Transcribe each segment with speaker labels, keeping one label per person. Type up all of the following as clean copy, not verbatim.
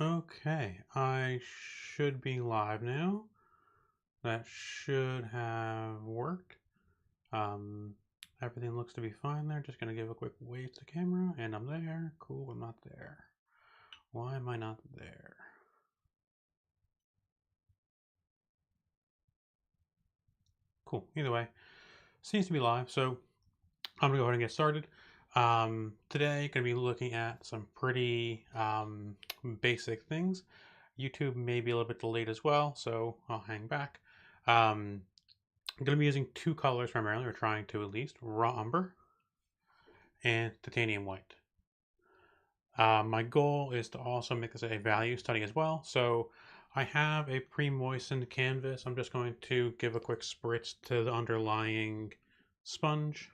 Speaker 1: Okay, I should be live now. That should have worked. Um, Everything looks to be fine there. Just gonna give a quick wave to camera, and I'm there. Cool, I'm not there. Why am I not there? Cool, either way, seems to be live, so I'm gonna go ahead and get started. Today, gonna be looking at some pretty basic things. YouTube may be a little bit delayed as well, so I'll hang back. I'm going to be using two colors primarily, or trying to at least, raw umber and titanium white. My goal is to also make this a value study as well. So I have a pre-moistened canvas. I'm just going to give a quick spritz to the underlying sponge.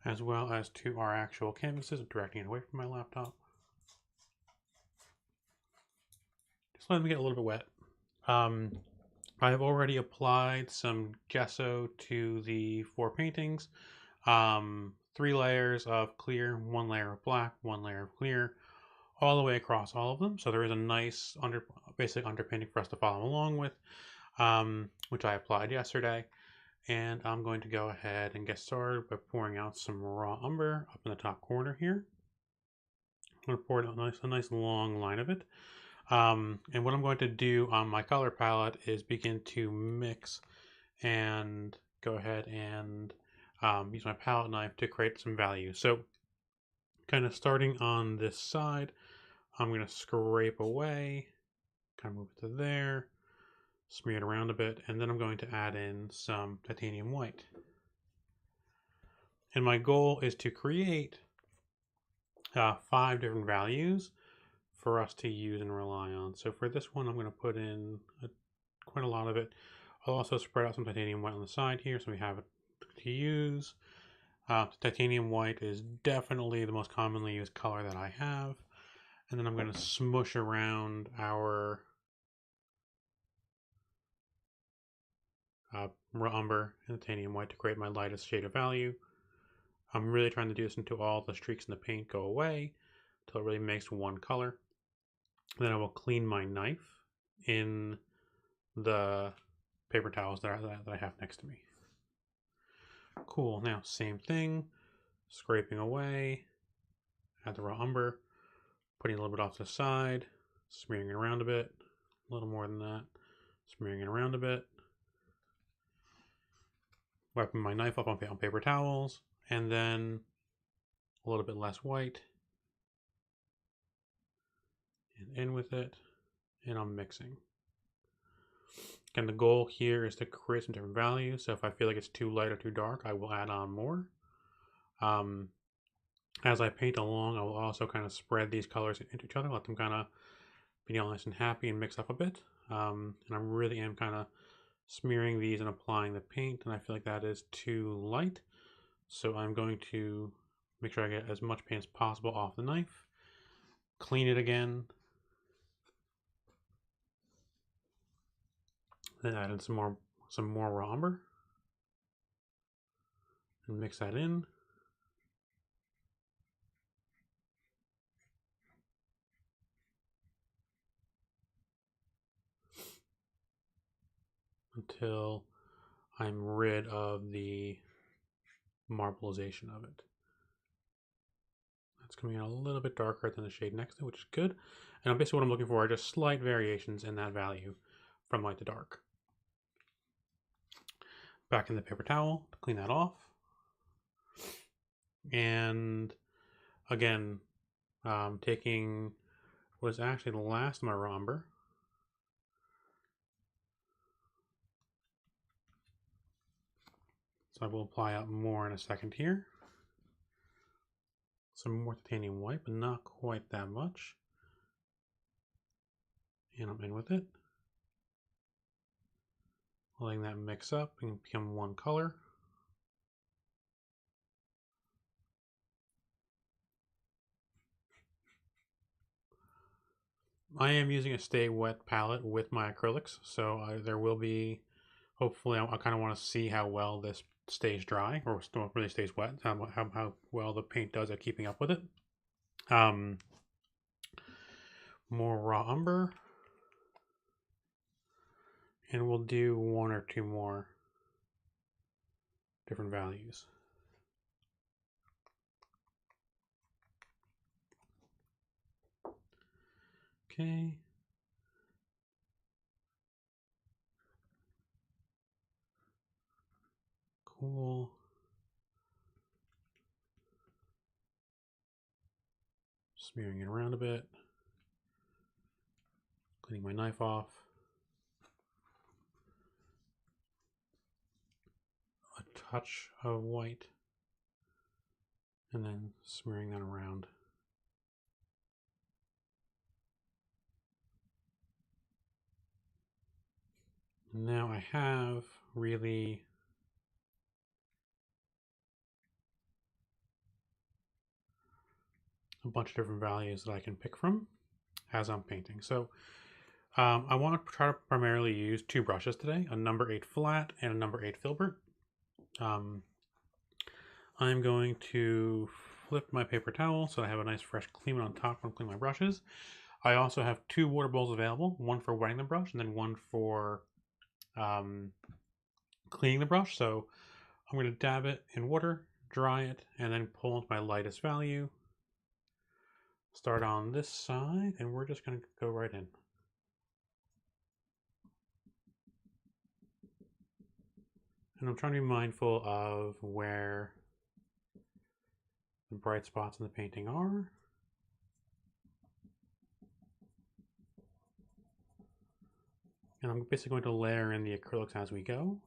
Speaker 1: As well as to our actual canvases, directing it away from my laptop. Just letting me get a little bit wet. I have already applied some gesso to the four paintings. 3 layers of clear, 1 layer of black, 1 layer of clear, all the way across all of them. So there is a nice basic underpainting for us to follow along with, which I applied yesterday. And I'm going to go ahead and get started by pouring out some raw umber up in the top corner here. I'm going to pour out a nice long line of it. And what I'm going to do on my color palette is begin to mix and go ahead and use my palette knife to create some value. So kind of starting on this side, I'm going to scrape away, kind of move it to there, smear it around a bit, and then I'm going to add in some titanium white. And my goal is to create 5 different values for us to use and rely on. So for this one, I'm going to put in quite a lot of it. I'll also spread out some titanium white on the side here so we have it to use. Titanium white is definitely the most commonly used color that I have. And then I'm going to smush around our raw umber and titanium white to create my lightest shade of value. I'm really trying to do this until all the streaks in the paint go away, until it really makes one color. Then I will clean my knife in the paper towels that I have next to me. Cool, now same thing, scraping away, add the raw umber, putting a little bit off to the side, smearing it around a bit, a little more than that, smearing it around a bit, wiping my knife up on paper towels, and then a little bit less white, and in with it, and I'm mixing. Again, the goal here is to create some different values, so if I feel like it's too light or too dark, I will add on more. As I paint along, I will also kind of spread these colors into each other, let them kind of be nice and happy and mix up a bit. And I really am kind of smearing these and applying the paint, and I feel like that is too light. So I'm going to make sure I get as much paint as possible off the knife, clean it again, then add in some more raw umber, and mix that in. Until I'm rid of the marbleization of it. That's coming out a little bit darker than the shade next to it, which is good. And basically what I'm looking for are just slight variations in that value from light to dark. Back in the paper towel to clean that off. And again, taking what is actually the last of my raw umber, so I will apply out more in a second here. Some more titanium white, but not quite that much. And I'm in with it. Letting that mix up and become one color. I am using a Stay Wet palette with my acrylics, so there will be, hopefully, I kind of want to see how well this stays dry, or really stays wet, how well the paint does at keeping up with it. More raw umber, and we'll do one or two more different values. Okay. Cool. Smearing it around a bit. Cleaning my knife off. A touch of white. And then smearing that around. Now I have really a bunch of different values that I can pick from as I'm painting. So I want to try to primarily use two brushes today, a number 8 flat and a number 8 filbert. I'm going to flip my paper towel so I have a nice fresh clean one on top when I clean my brushes. I also have two water bowls available, one for wetting the brush and then one for cleaning the brush. So I'm going to dab it in water, dry it, and then pull into my lightest value. Start on this side, and we're just going to go right in. And I'm trying to be mindful of where the bright spots in the painting are. And I'm basically going to layer in the acrylics as we go.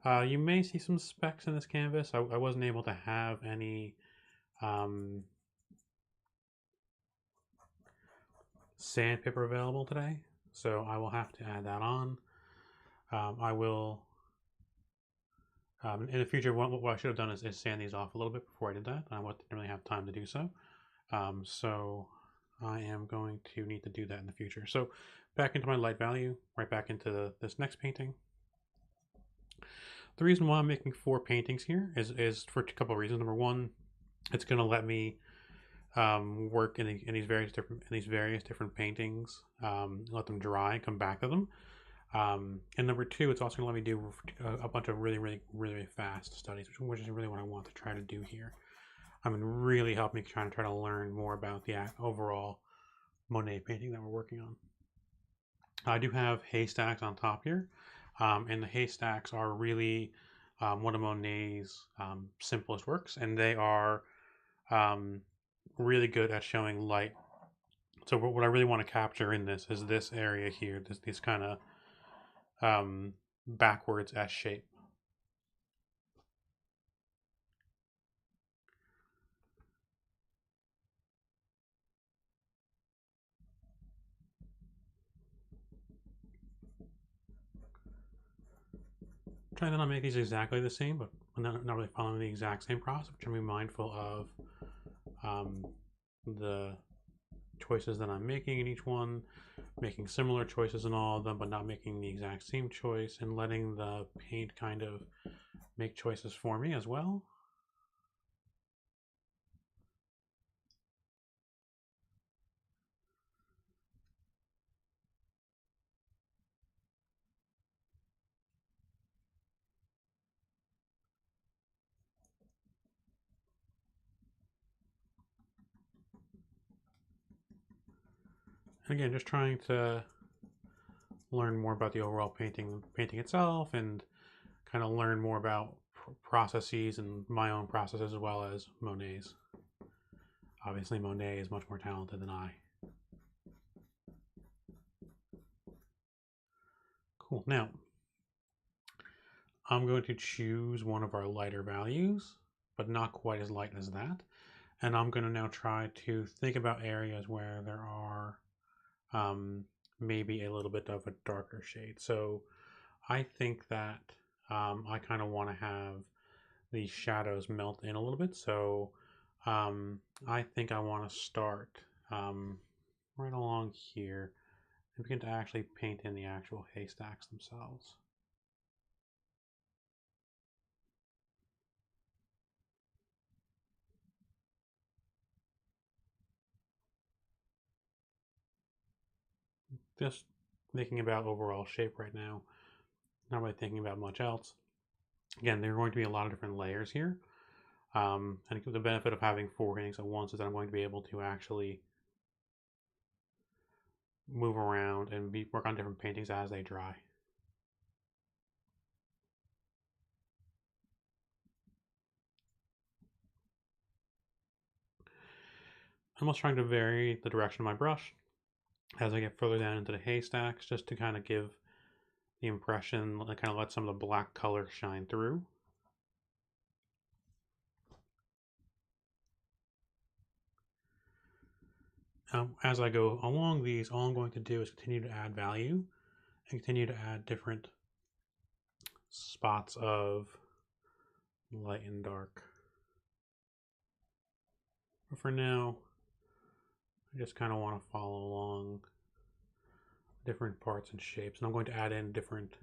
Speaker 1: You may see some specks in this canvas. I wasn't able to have any sandpaper available today, so I will have to add that on. I will, in the future, what I should have done is sand these off a little bit before I did that. I didn't really have time to do so. So I am going to need to do that in the future. So back into my light value, right back into this next painting. The reason why I'm making 4 paintings here is for a couple of reasons. Number one, it's going to let me work in these various different paintings, let them dry, and come back to them. And number two, it's also going to let me do a bunch of really fast studies, which is really what I want to try to do here. I mean, really help me try to learn more about the overall Monet painting that we're working on. I do have haystacks on top here, and the haystacks are really one of Monet's simplest works, and they are really good at showing light. So what I really want to capture in this is this area here, this kind of backwards S shape. Trying to not make these exactly the same, but not really following the exact same process. Trying to be mindful of the choices that I'm making in each one, making similar choices in all of them, but not making the exact same choice, and letting the paint kind of make choices for me as well. And again, just trying to learn more about the overall painting itself, and kind of learn more about processes and my own processes as well as Monet's. Obviously, Monet is much more talented than I. Cool. Now, I'm going to choose one of our lighter values, but not quite as light as that. And I'm going to now try to think about areas where there are maybe a little bit of a darker shade. So I think that I kind of want to have these shadows melt in a little bit. So I think I want to start right along here and begin to actually paint in the actual haystacks themselves. Just thinking about overall shape right now, not really thinking about much else. Again, there are going to be a lot of different layers here. And the benefit of having 4 paintings at once is that I'm going to be able to actually move around and work on different paintings as they dry. I'm also trying to vary the direction of my brush as I get further down into the haystacks, just to kind of give the impression, kind of let some of the black color shine through. As I go along these, all I'm going to do is continue to add value and continue to add different spots of light and dark. But for now, I just kind of want to follow along different parts and shapes, and I'm going to add in different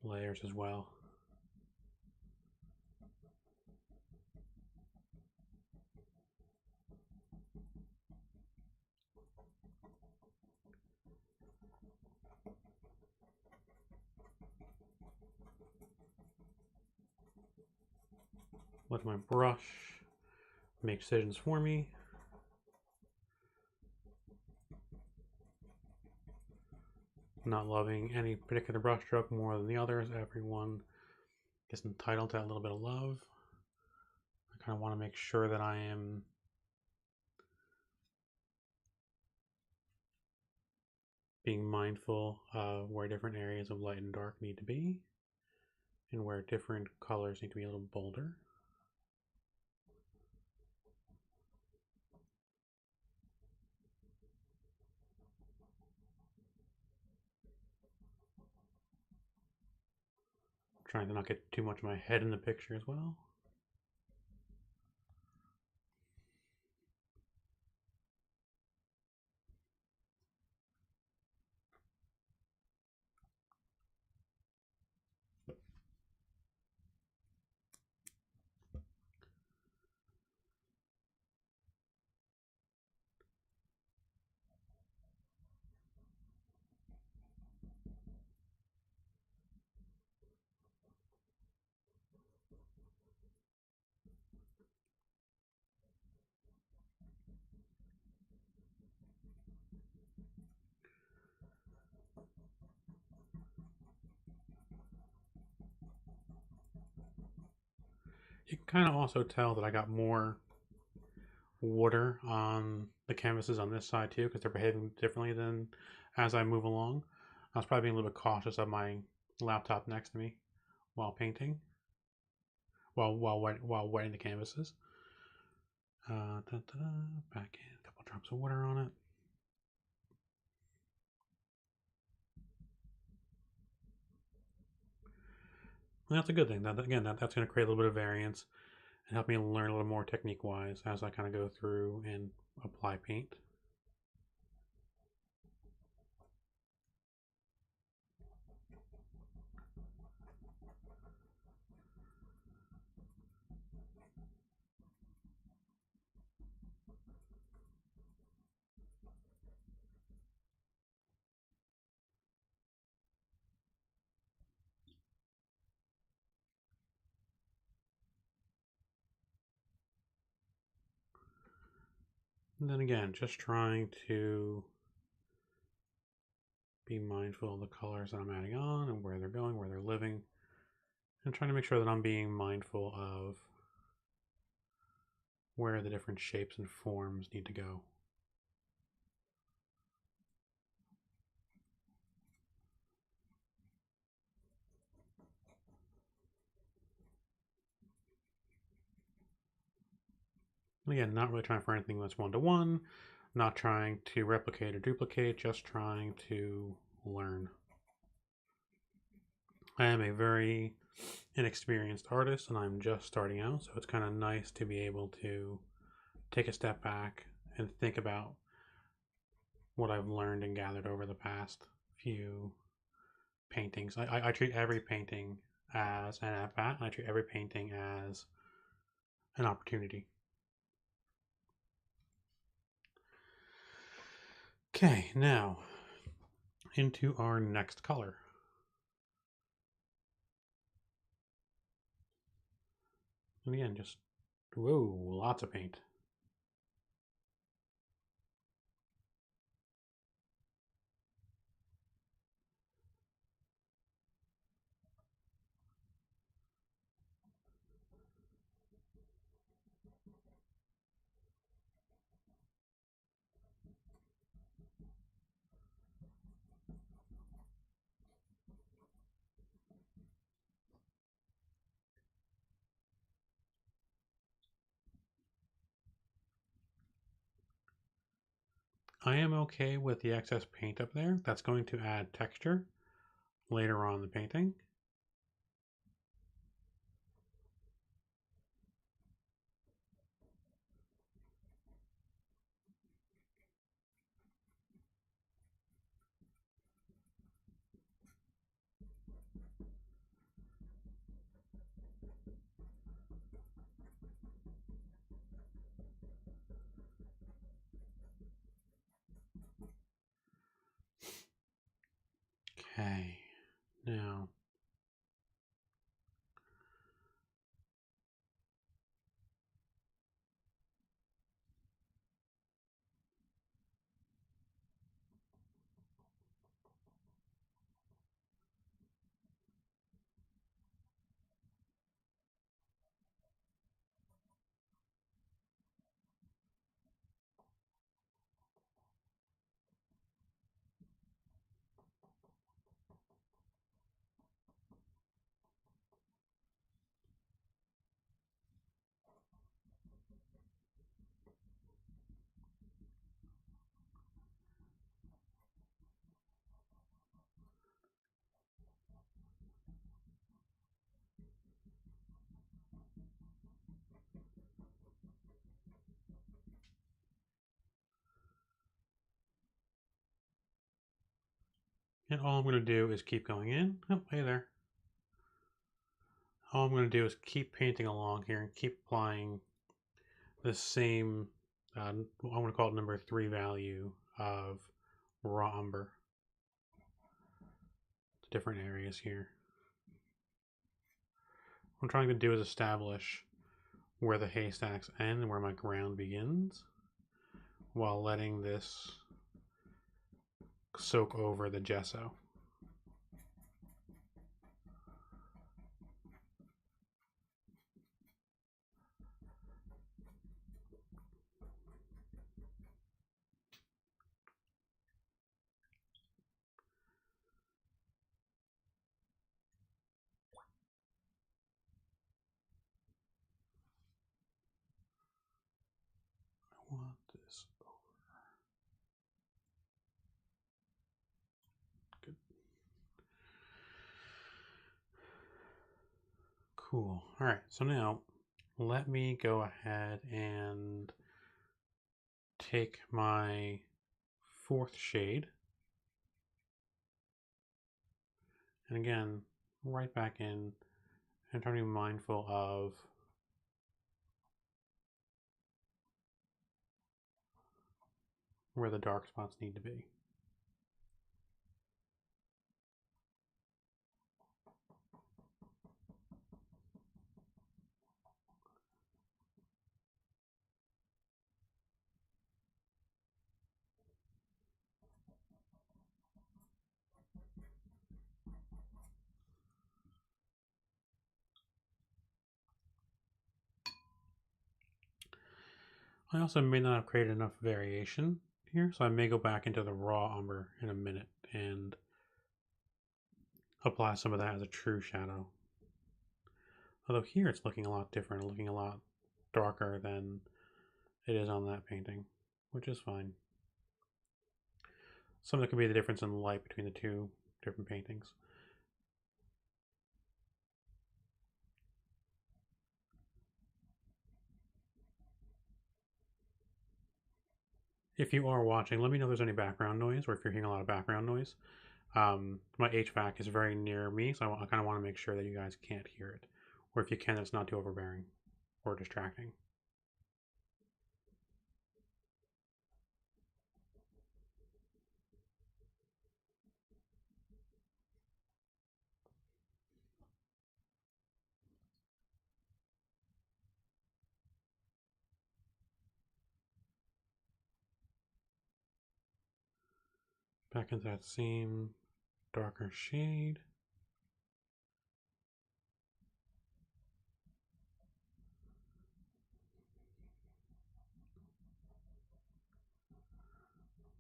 Speaker 1: layers as well. Let my brush make decisions for me. Not loving any particular brush stroke more than the others. Everyone is entitled to that little bit of love. I kind of want to make sure that I am being mindful of where different areas of light and dark need to be and where different colors need to be a little bolder. Trying to not get too much of my head in the picture as well. You can kind of also tell that I got more water on the canvases on this side too, because they're behaving differently than as I move along. I was probably being a little bit cautious of my laptop next to me while painting, while wetting the canvases. Back in, a couple drops of water on it. And that's a good thing. That's going to create a little bit of variance and help me learn a little more technique-wise as I kind of go through and apply paint. And then again, just trying to be mindful of the colors that I'm adding on and where they're going, where they're living, and trying to make sure that I'm being mindful of where the different shapes and forms need to go. Again, not really trying for anything that's one-to-one, not trying to replicate or duplicate, just trying to learn. I am a very inexperienced artist and I'm just starting out, so it's kind of nice to be able to take a step back and think about what I've learned and gathered over the past few paintings. I treat every painting as an at-bat, and I treat every painting as an opportunity. Okay, now into our next color. And again, just, whoa, lots of paint. I am okay with the excess paint up there. That's going to add texture later on in the painting. Okay, now and all I'm going to do is keep going in. Oh, hey there. All I'm going to do is keep painting along here and keep applying the same, I'm going to call it number 3 value of raw umber to different areas here. What I'm trying to do is establish where the haystacks end and where my ground begins while letting this soak over the gesso. I want this over. Good. Cool. All right, so now let me go ahead and take my 4th shade, and again, right back in, and trying to be mindful of where the dark spots need to be. I also may not have created enough variation here, so I may go back into the raw umber in a minute and apply some of that as a true shadow. Although here it's looking a lot different, looking a lot darker than it is on that painting, which is fine. Some of it could be the difference in light between the two different paintings. If you are watching, let me know if there's any background noise or if you're hearing a lot of background noise. My HVAC is very near me, so I kind of want to make sure that you guys can't hear it. Or if you can, it's not too overbearing or distracting. Back into that same darker shade.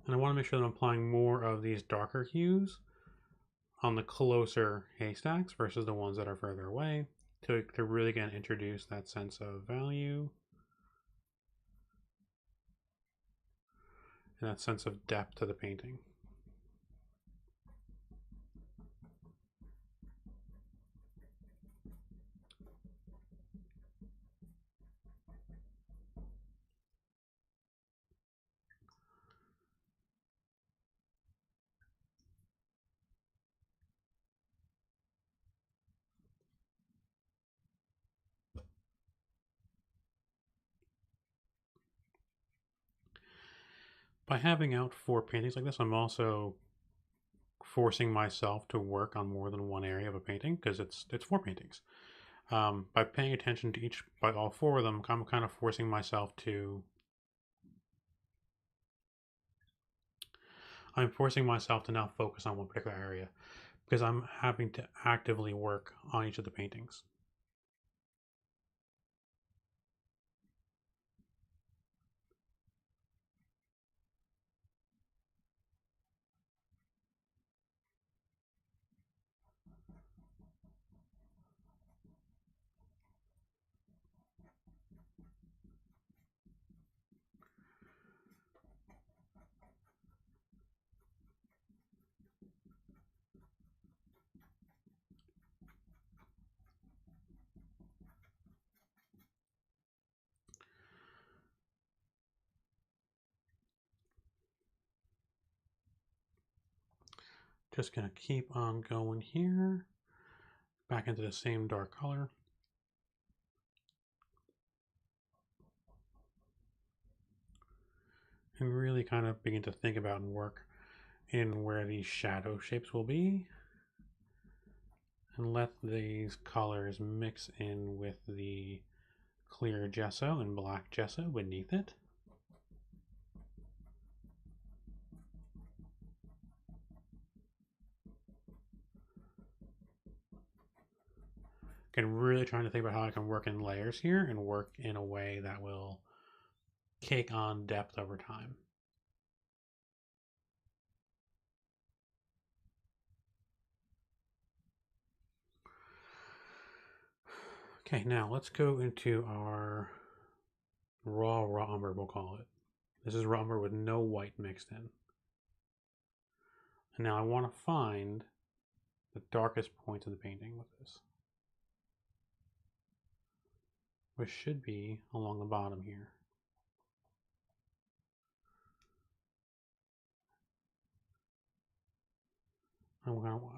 Speaker 1: And I want to make sure that I'm applying more of these darker hues on the closer haystacks versus the ones that are further away to really again introduce that sense of value and that sense of depth to the painting. By having out 4 paintings like this, I'm also forcing myself to work on more than one area of a painting because it's 4 paintings. By paying attention to by all 4 of them, I'm kind of forcing myself to. I'm forcing myself to now focus on one particular area because I'm having to actively work on each of the paintings. Just gonna keep on going here, back into the same dark color. And really kind of begin to think about and work in where these shadow shapes will be. And let these colors mix in with the clear gesso and black gesso beneath it. Again, really trying to think about how I can work in layers here and work in a way that will take on depth over time. Okay, now let's go into our raw umber, we'll call it. This is raw umber with no white mixed in. And now I want to find the darkest points of the painting with this, which should be along the bottom here.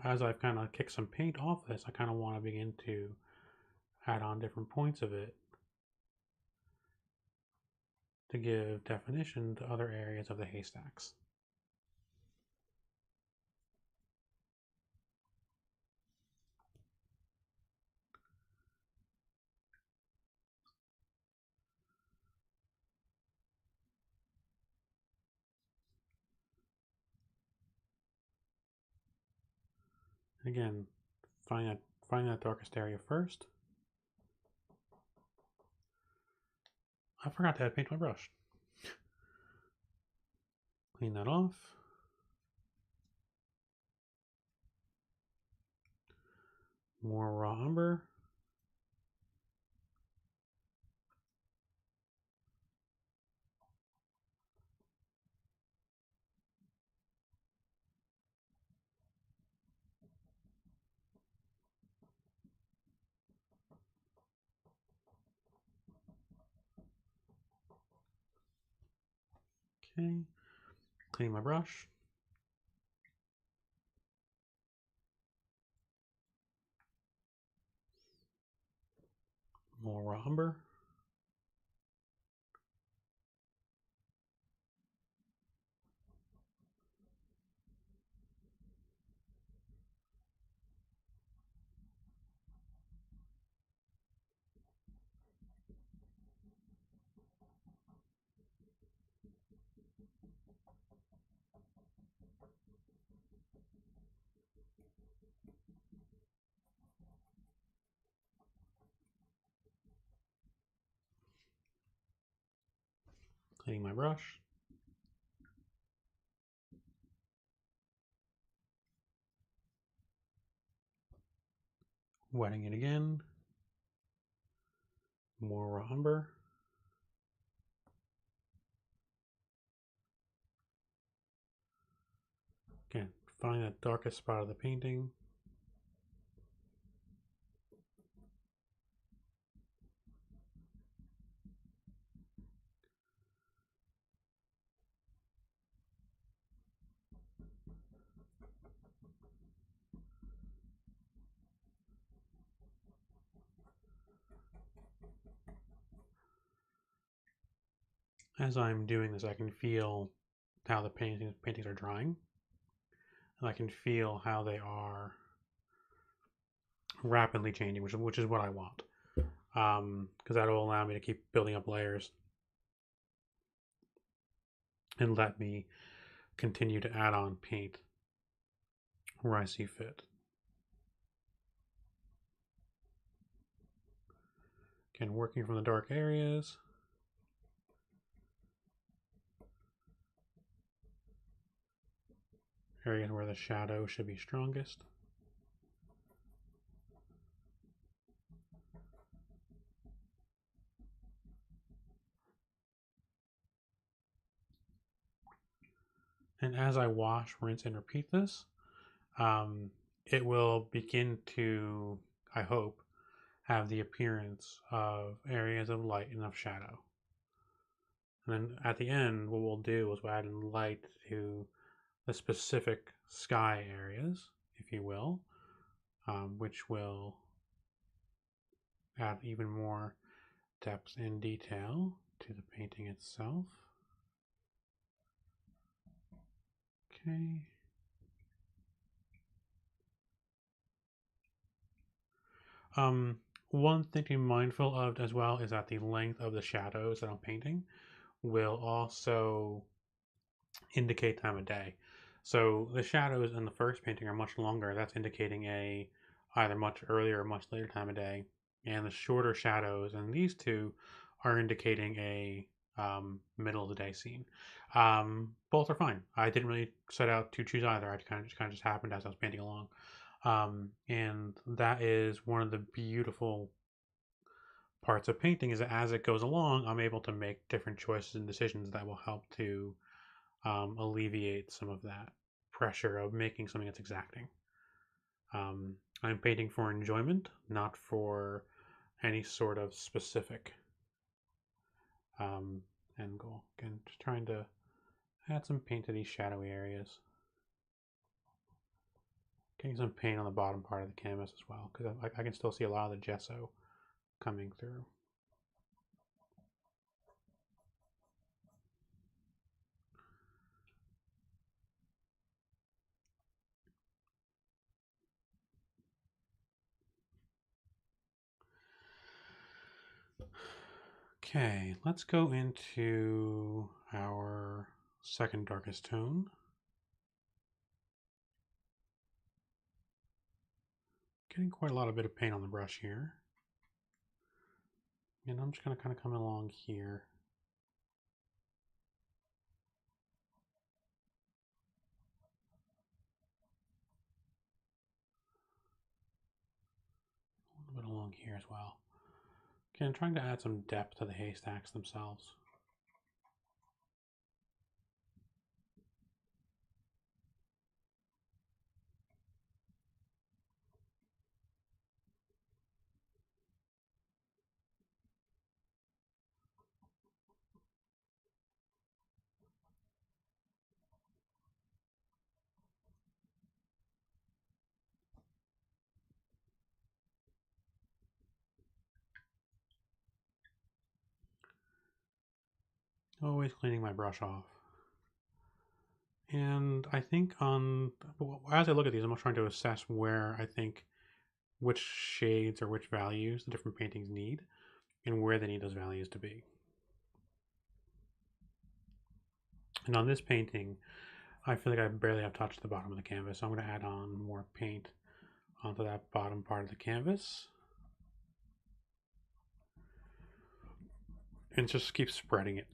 Speaker 1: As I've kind of kicked some paint off this, I kind of want to begin to add on different points of it to give definition to other areas of the haystacks. Again, find that darkest area first. I forgot to add paint to my brush. Clean that off. More raw umber. Okay, cleaning my brush. More raw umber. Cleaning my brush. Wetting it again. More raw umber. Again, find that darkest spot of the painting. As I'm doing this, I can feel how the paintings are drying. And I can feel how they are rapidly changing, which is what I want. Because that will allow me to keep building up layers and let me continue to add on paint where I see fit. Again, working from the dark areas. Areas where the shadow should be strongest. And as I wash, rinse, and repeat this, it will begin to, I hope, have the appearance of areas of light and of shadow. And then at the end, what we'll do is we'll add in light to the specific sky areas, if you will, which will add even more depth and detail to the painting itself. Okay. One thing to be mindful of as well is that the length of the shadows that I'm painting will also indicate time of day. So the shadows in the first painting are much longer. That's indicating a either much earlier or much later time of day. And the shorter shadows in these two are indicating a middle of the day scene. Both are fine. I didn't really set out to choose either. I kind of just happened as I was painting along. And that is one of the beautiful parts of painting, is that as it goes along, I'm able to make different choices and decisions that will help to alleviate some of that pressure of making something that's exacting. I'm painting for enjoyment, not for any sort of specific end goal. Again, just trying to add some paint to these shadowy areas. Getting some paint on the bottom part of the canvas as well, because I can still see a lot of the gesso coming through. Okay, let's go into our second darkest tone. Getting quite a lot of bit of paint on the brush here. And I'm just going to kind of come along here. A little bit along here as well. Again, trying to add some depth to the haystacks themselves. Always cleaning my brush off. And I think as I look at these, I'm trying to assess where I think which shades or which values the different paintings need and where they need those values to be. And on this painting, I feel like I barely have touched the bottom of the canvas, so I'm going to add on more paint onto that bottom part of the canvas. And just keep spreading it.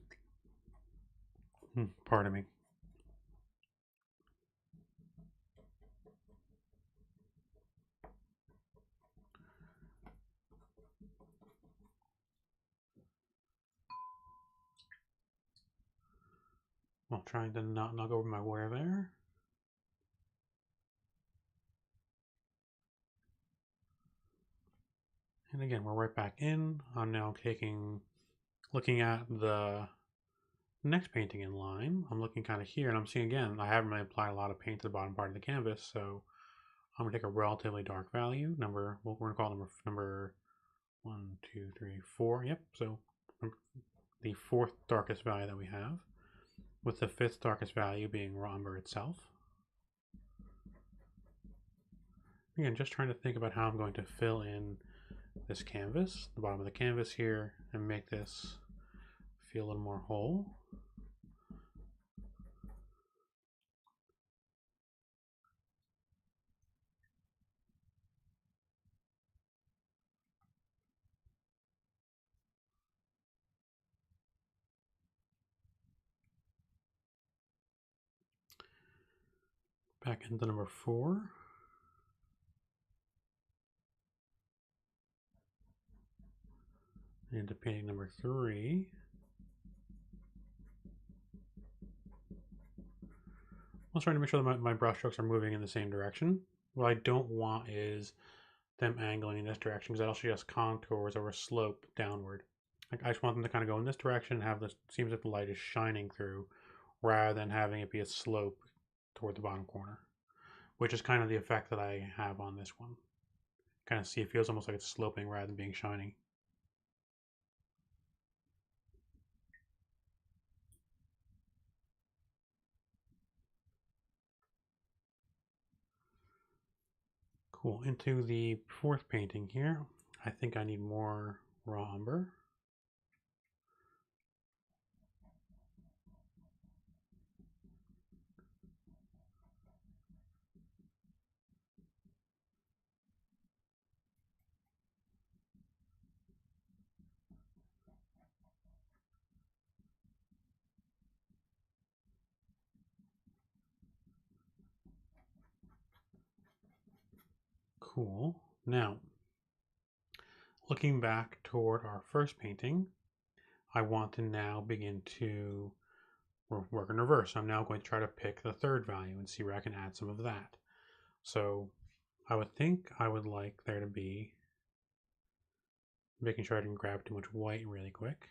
Speaker 1: Pardon me. While trying to not knock over my water there. And again, we're right back in. I'm now looking at the next painting in line. I'm looking kind of here, and I'm seeing again, I haven't really applied a lot of paint to the bottom part of the canvas, so I'm gonna take a relatively dark value, we're gonna call number 1, 2, 3, 4. Yep, so the fourth darkest value that we have, with the fifth darkest value being raw umber itself. Again, just trying to think about how I'm going to fill in this canvas, the bottom of the canvas here, and make this feel a little more whole. Back into number 4. Into painting number 3. I'm trying to make sure that my brush strokes are moving in the same direction. What I don't want is them angling in this direction, because that also just contours or a slope downward. Like, I just want them to kind of go in this direction and have this, seems like the light is shining through, rather than having it be a slope toward the bottom corner, which is kind of the effect that I have on this one. Kind of see, it feels almost like it's sloping rather than being shiny. Cool. Into the fourth painting here, I think I need more raw umber. Cool. Now, looking back toward our first painting, I want to now begin to work in reverse. I'm now going to try to pick the third value and see where I can add some of that. So I would think I would like there to be, making sure I didn't grab too much white really quick.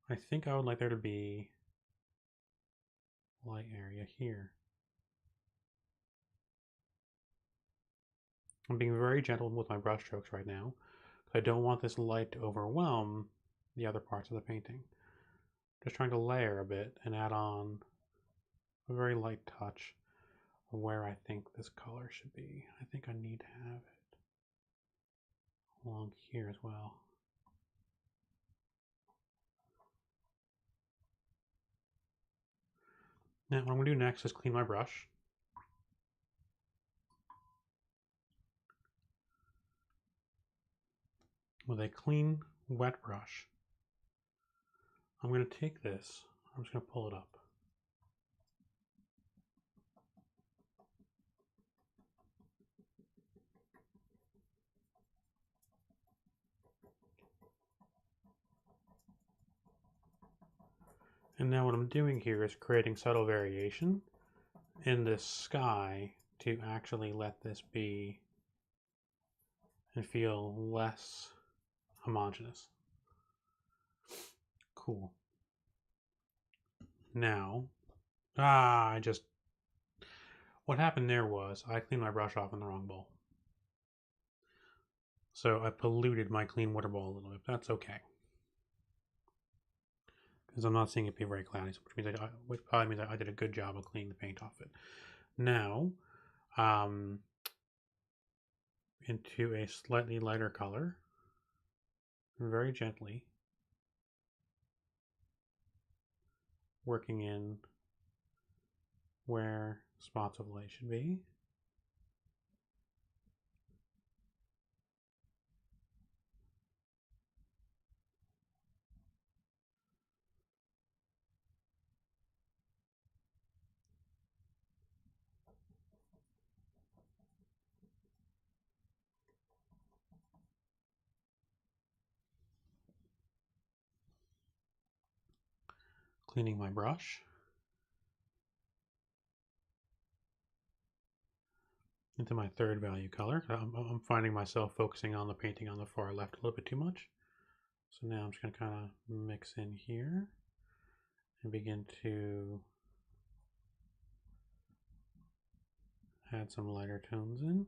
Speaker 1: I think I would like there to be light area here. I'm being very gentle with my brush strokes right now. I don't want this light to overwhelm the other parts of the painting. Just trying to layer a bit and add on a very light touch of where I think this color should be. I think I need to have it along here as well. Now what I'm going to do next is clean my brush. With a clean, wet brush, I'm going to take this, I'm just going to pull it up. And now what I'm doing here is creating subtle variation in this sky to actually let this be and feel less homogeneous. Cool. Now, what happened there was I cleaned my brush off in the wrong bowl. So I polluted my clean water bowl a little bit. That's okay. because I'm not seeing it be very cloudy, which probably means I did a good job of cleaning the paint off it. Now, into a slightly lighter color, very gently, working in where spots of light should be. Cleaning my brush. Into my third value color. I'm finding myself focusing on the painting on the far left a little bit too much. So now I'm just going to kind of mix in here and begin to add some lighter tones in.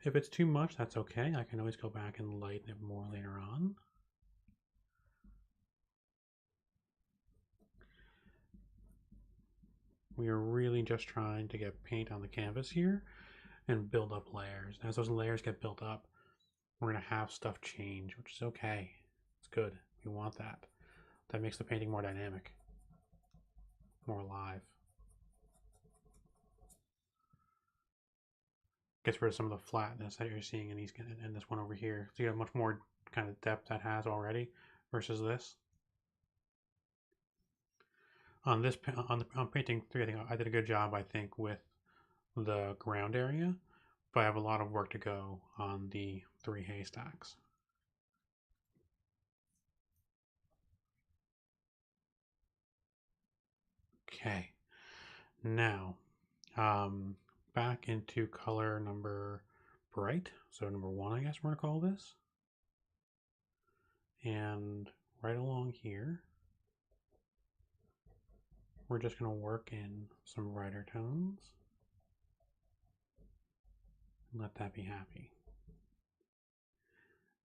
Speaker 1: If it's too much, that's okay. I can always go back and lighten it more later on. We are really just trying to get paint on the canvas here and build up layers. As those layers get built up, we're going to have stuff change, which is okay. It's good. We want that. That makes the painting more dynamic, more alive. Gets rid of some of the flatness that you're seeing in this one over here. So you have much more kind of depth that has already versus this. On painting 3, I think I did a good job, I think, with the ground area, but I have a lot of work to go on the 3 haystacks. Okay, now back into color number bright, so number 1, I guess we're going to call this, and right along here we're just going to work in some brighter tones. Let that be happy.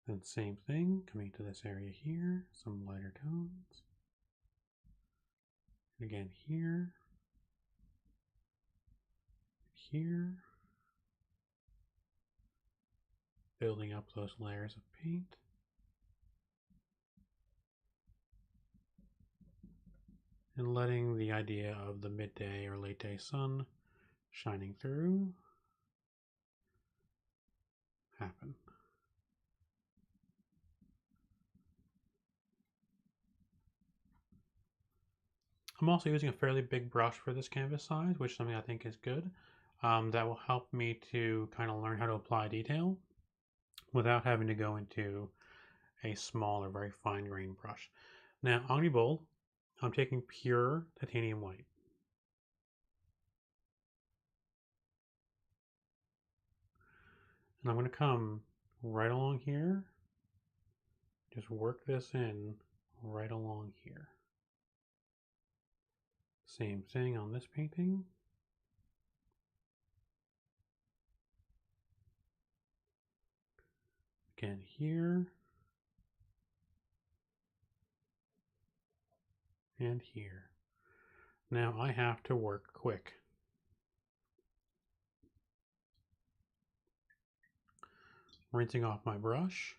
Speaker 1: Then same thing, coming to this area here, some lighter tones. And again here, here. Building up those layers of paint. And letting the idea of the midday or late day sun shining through happen. I'm also using a fairly big brush for this canvas size, which is something I think is good. That will help me to kind of learn how to apply detail without having to go into a small or very fine-grained brush. Now, on the bowl, I'm taking pure titanium white. And I'm going to come right along here, just work this in right along here. Same thing on this painting. Again here. And here. Now I have to work quick. Rinsing off my brush,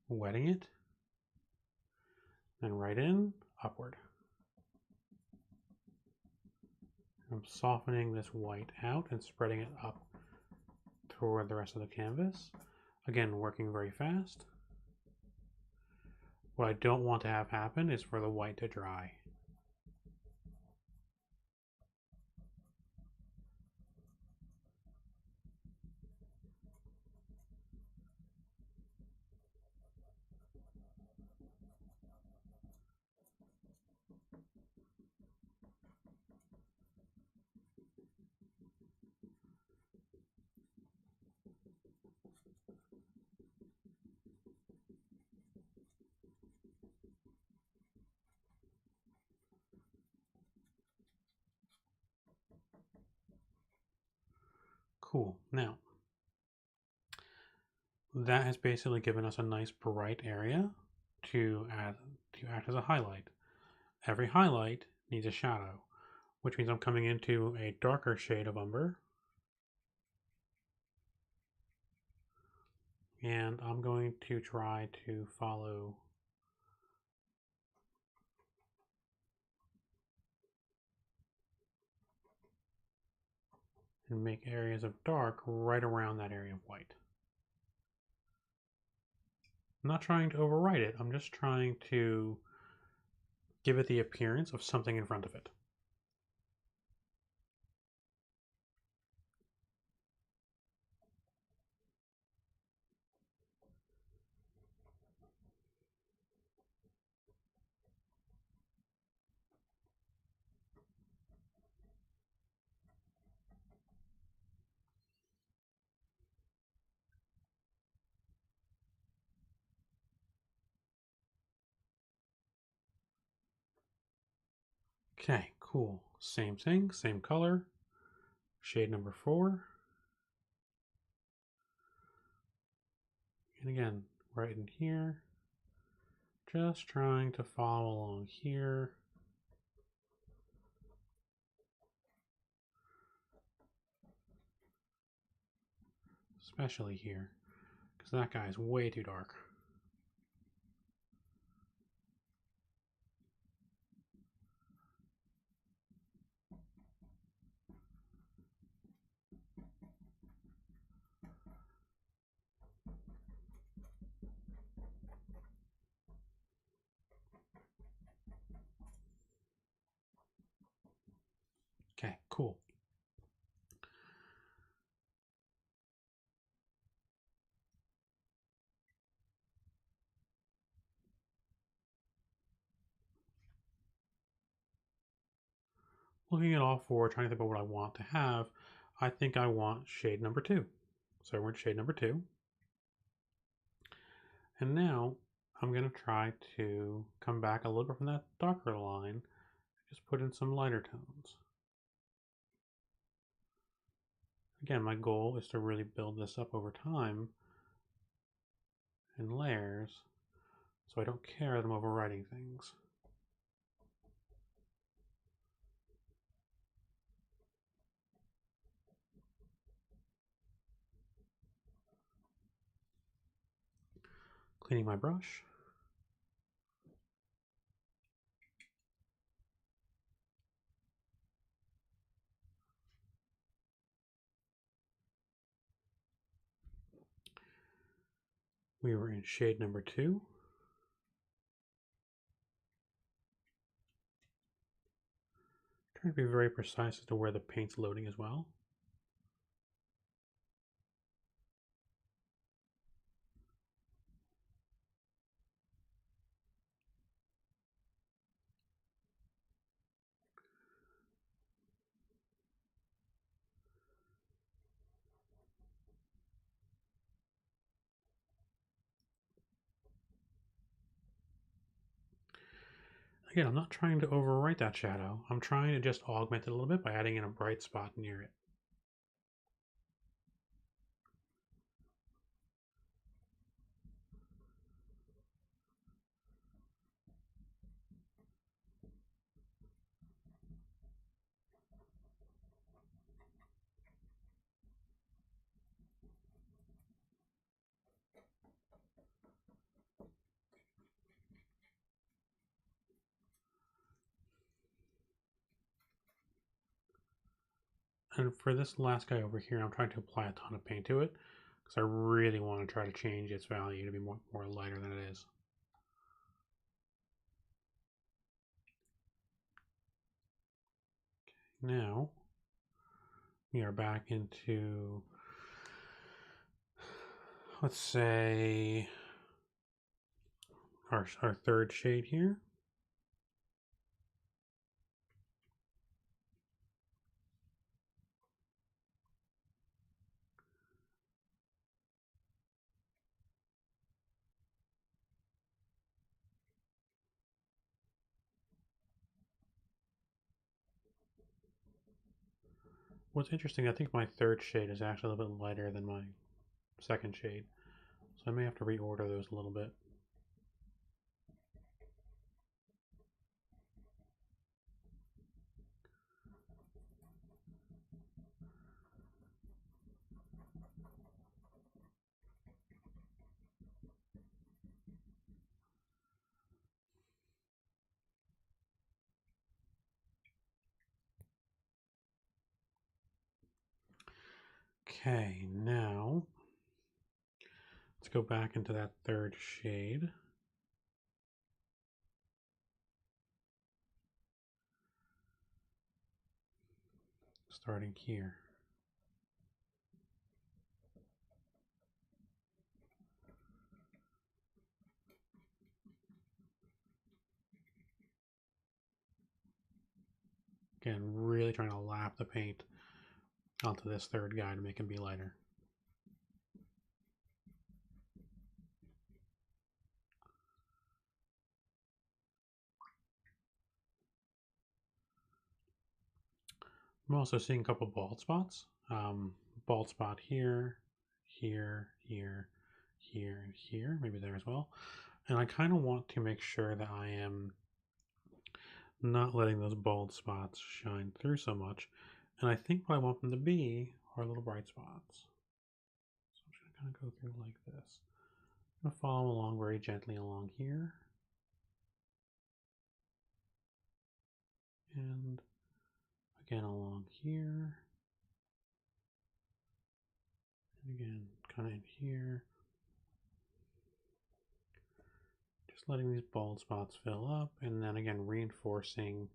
Speaker 1: wetting it, then right in, upward. I'm softening this white out and spreading it up toward the rest of the canvas. Again, working very fast. What I don't want to have happen is for the white to dry. Cool. Now, that has basically given us a nice bright area to act as a highlight. every highlight needs a shadow, which means I'm coming into a darker shade of umber. And I'm going to try to follow and make areas of dark right around that area of white. I'm not trying to overwrite it, I'm just trying to give it the appearance of something in front of it. Okay, cool. Same thing, same color. Shade number 4. And again, right in here. Just trying to follow along here. Especially here, because that guy is way too dark. Okay, cool. Looking at all 4, trying to think about what I want to have, I think I want shade number 2. So I went shade number 2. And now I'm going to try to come back a little bit from that darker line, just put in some lighter tones. Again, my goal is to really build this up over time in layers, so I don't care that I'm overwriting things. Cleaning my brush. We were in shade number 2. Trying to be very precise as to where the paint's loading as well. Again, I'm not trying to overwrite that shadow. I'm trying to just augment it a little bit by adding in a bright spot near it. And for this last guy over here, I'm trying to apply a ton of paint to it because I really want to try to change its value to be more lighter than it is. Okay, now we are back into, let's say, our third shade here. What's interesting, I think my third shade is actually a little bit lighter than my second shade, so I may have to reorder those a little bit. Okay, now let's go back into that third shade. Starting here. Again, really trying to lap the paint onto this third guy to make him be lighter. I'm also seeing a couple bald spots. Bald spot here, here, here, here, and here, maybe there as well. And I kind of want to make sure that I am not letting those bald spots shine through so much. And I think what I want them to be are little bright spots. So I'm just going to kind of go through like this. I'm going to follow along very gently along here. And again along here. And again, kind of in here. Just letting these bald spots fill up, and then again reinforcing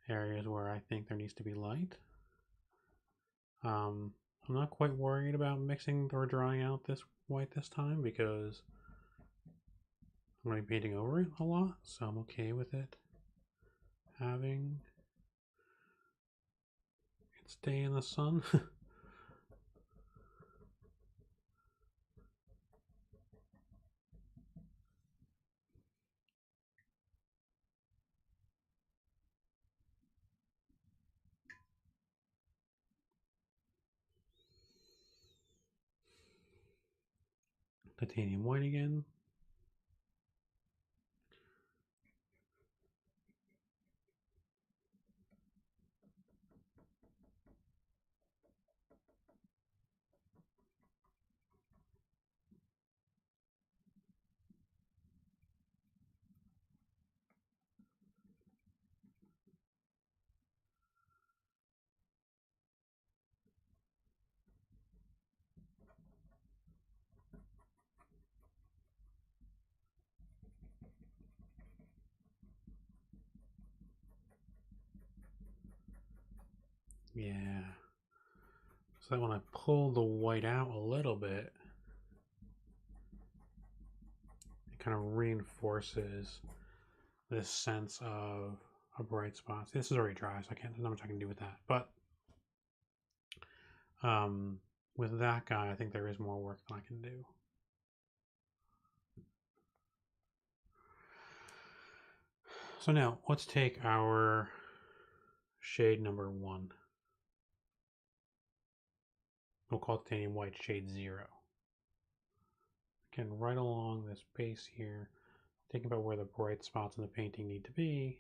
Speaker 1: areas where I think there needs to be light. I'm not quite worried about mixing or drying out this white this time because I'm going to be painting over it a lot, so I'm okay with it having it stay in the sun. Titanium white again. Yeah. So that when I pull the white out a little bit, it kind of reinforces this sense of a bright spot. This is already dry, so there's not much I can do with that. But with that guy, I think there is more work than I can do. So now let's take our shade number 1. We'll call it titanium white shade 0. Again, right along this base here, think about where the bright spots in the painting need to be.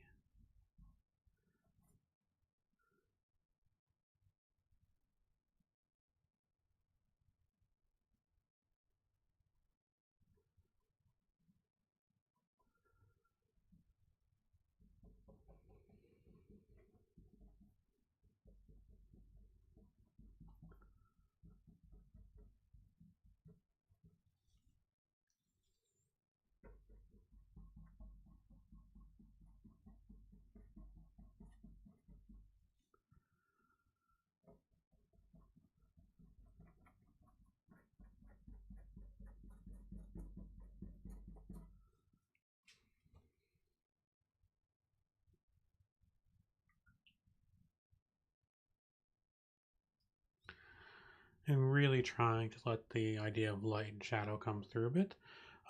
Speaker 1: And really trying to let the idea of light and shadow come through a bit.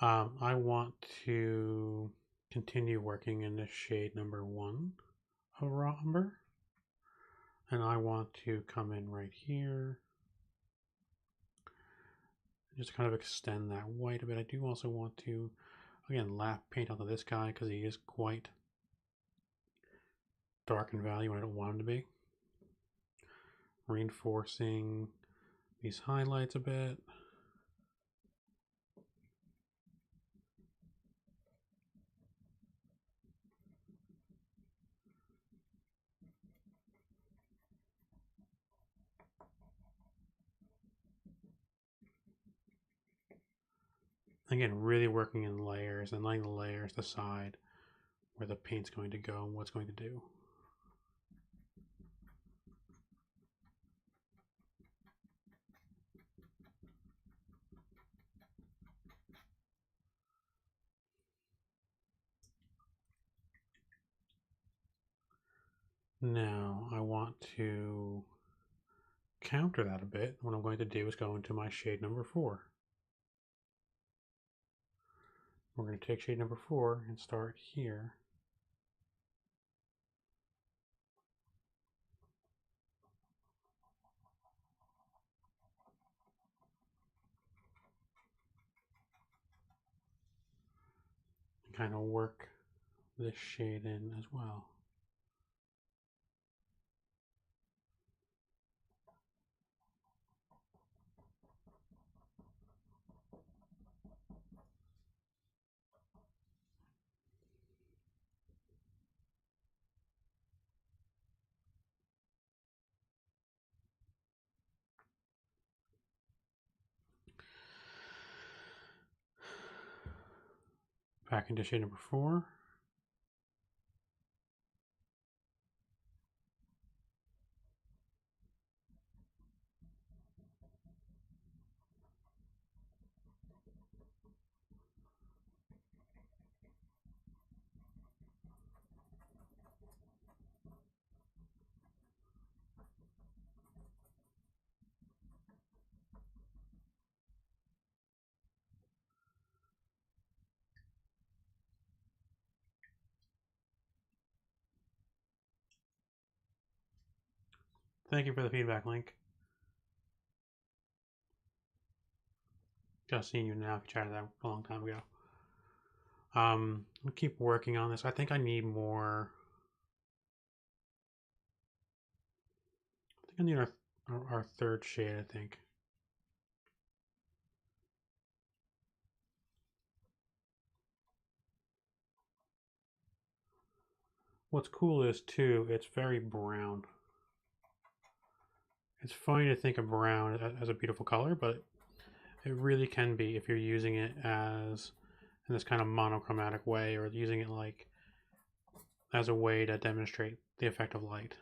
Speaker 1: I want to continue working in this shade number 1 of raw umber. And I want to come in right here. Just kind of extend that white a bit. I do also want to, again, lap paint onto this guy because he is quite dark in value when I don't want him to be. Reinforcing these highlights a bit. Again, really working in layers and letting the layers decide where the paint's going to go and what's going to do. Now I want to counter that a bit. What I'm going to do is go into my shade number 4. We're going to take shade number 4 and start here. And kind of work this shade in as well. Back into shade number 4. Thank you for the feedback, Link. Just seeing you now if you chatted that a long time ago. I'll keep working on this. I think I need more. I think I need our third shade, I think. What's cool is, too, it's very brown. It's funny to think of brown as a beautiful color, but it really can be if you're using it as in this kind of monochromatic way, or using it like as a way to demonstrate the effect of light.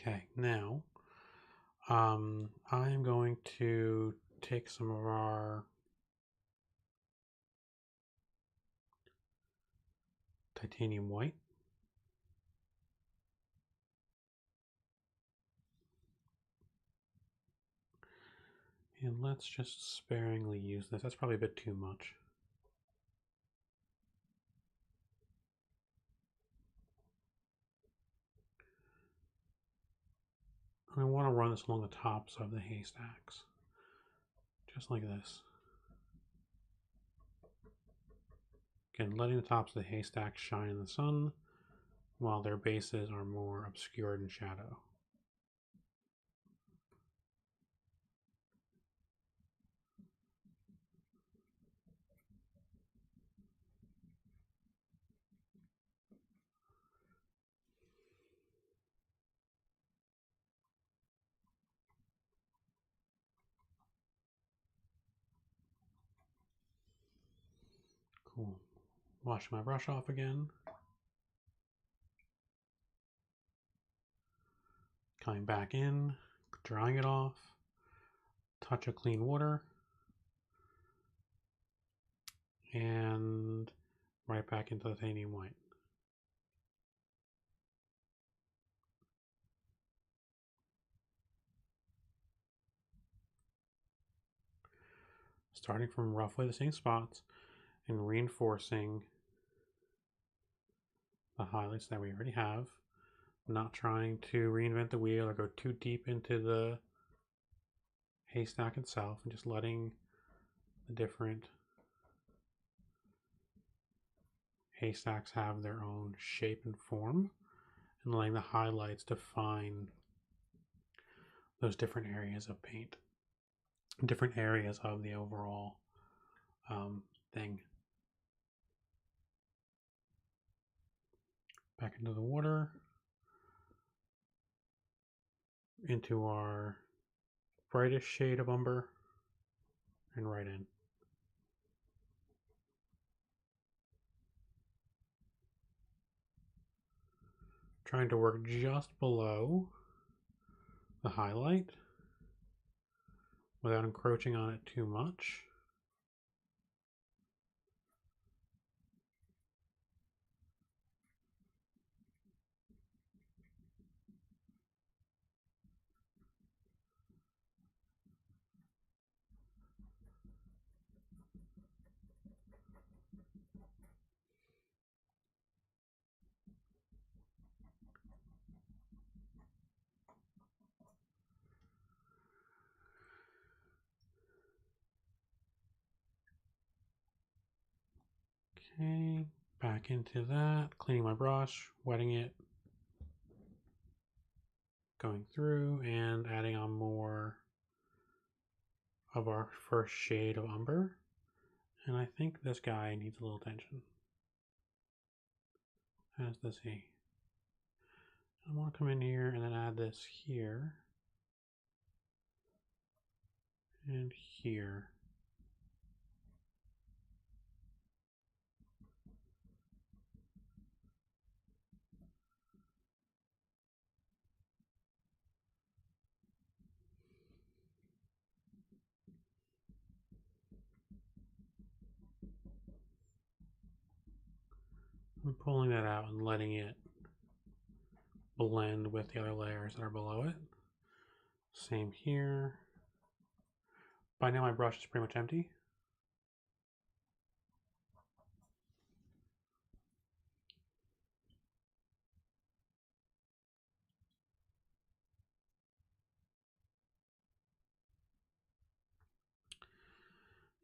Speaker 1: Okay, now I am going to take some of our titanium white. And let's just sparingly use this. That's probably a bit too much. I want to run this along the tops of the haystacks, just like this. Again, letting the tops of the haystacks shine in the sun, while their bases are more obscured in shadow. Cool. Wash my brush off again. Coming back in, drying it off, touch of clean water, and right back into the titanium white. Starting from roughly the same spots and reinforcing the highlights that we already have. Not trying to reinvent the wheel or go too deep into the haystack itself, and just letting the different haystacks have their own shape and form, and letting the highlights define those different areas of paint, different areas of the overall thing. Back into the water, into our brightest shade of umber, and right in. Trying to work just below the highlight without encroaching on it too much. Okay, back into that, cleaning my brush, wetting it, going through and adding on more of our first shade of umber. And I think this guy needs a little attention, as does he. I want to come in here and then add this here and here. I'm pulling that out and letting it blend with the other layers that are below it. Same here. By now my brush is pretty much empty.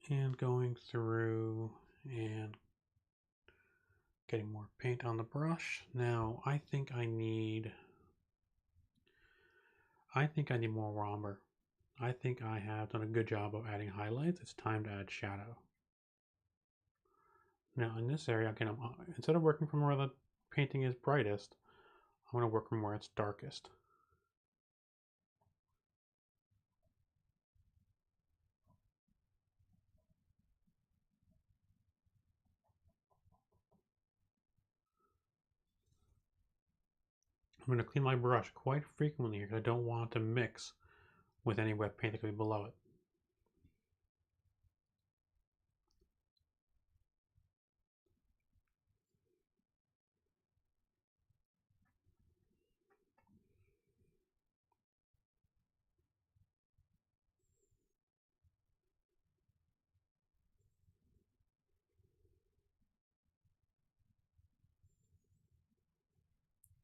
Speaker 1: And going through and getting more paint on the brush. Now I think I need more umber. I think I have done a good job of adding highlights. It's time to add shadow. Now in this area, again, instead of working from where the painting is brightest, I'm going to work from where it's darkest. I'm going to clean my brush quite frequently here because I don't want to mix with any wet paint that could be below it.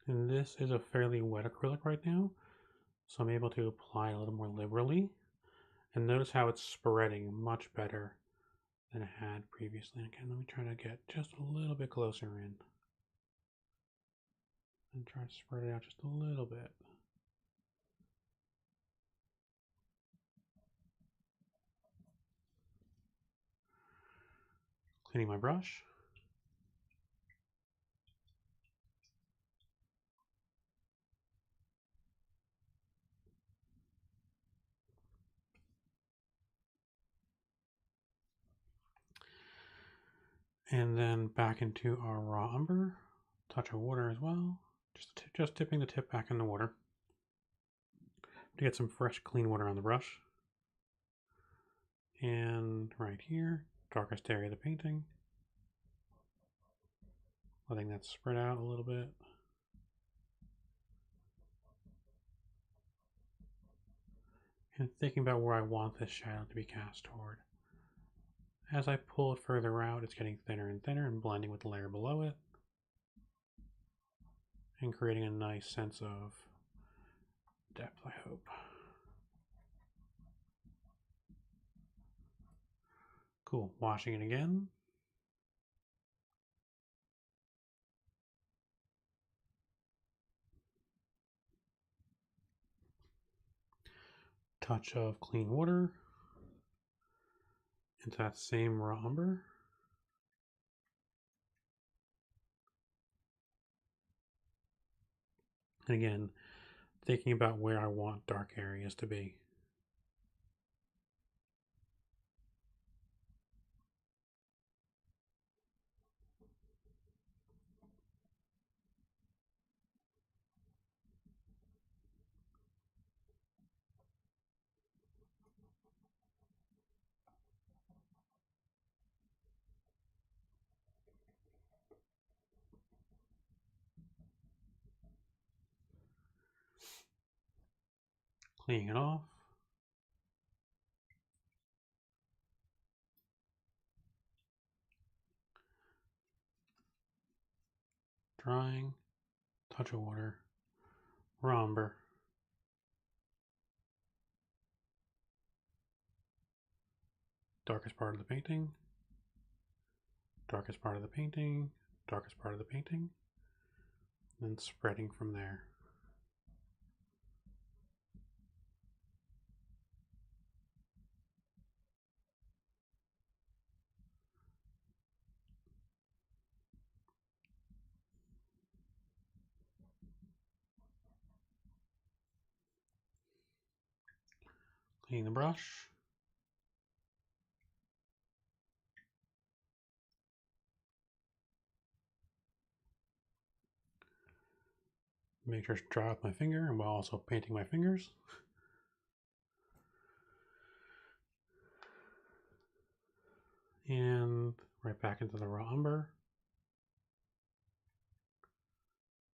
Speaker 1: And this is a fairly wet acrylic right now, so I'm able to apply a little more liberally. And notice how it's spreading much better than it had previously. Again, let me try to get just a little bit closer in. And try to spread it out just a little bit. Cleaning my brush. And then back into our raw umber. Touch of water as well. Just dipping the tip back in the water to get some fresh, clean water on the brush. And right here, darkest area of the painting. Letting that spread out a little bit. And thinking about where I want this shadow to be cast toward. As I pull it further out, it's getting thinner and thinner and blending with the layer below it. and creating a nice sense of depth, I hope. Cool, washing it again. Touch of clean water into that same raw umber. And again, thinking about where I want dark areas to be. Cleaning it off. Drying. Touch of water. Raw umber. Darkest part of the painting. Darkest part of the painting. Darkest part of the painting. And spreading from there. Cleaning the brush. Make sure to dry with my finger and while also painting my fingers. And right back into the raw umber.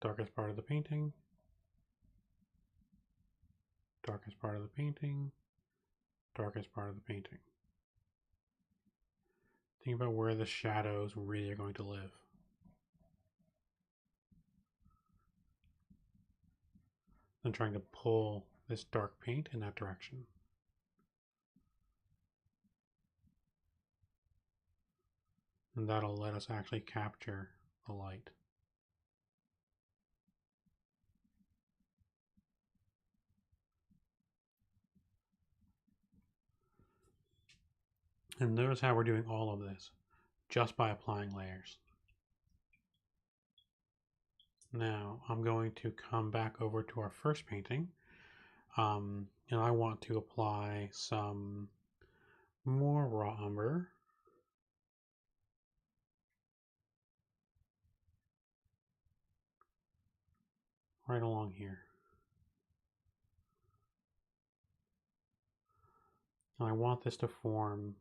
Speaker 1: Darkest part of the painting. Darkest part of the painting. Darkest part of the painting. Think about where the shadows really are going to live. Then trying to pull this dark paint in that direction. And that'll let us actually capture the light. And notice how we're doing all of this just by applying layers. Now I'm going to come back over to our first painting, and I want to apply some more raw umber. Right along here. And I want this to form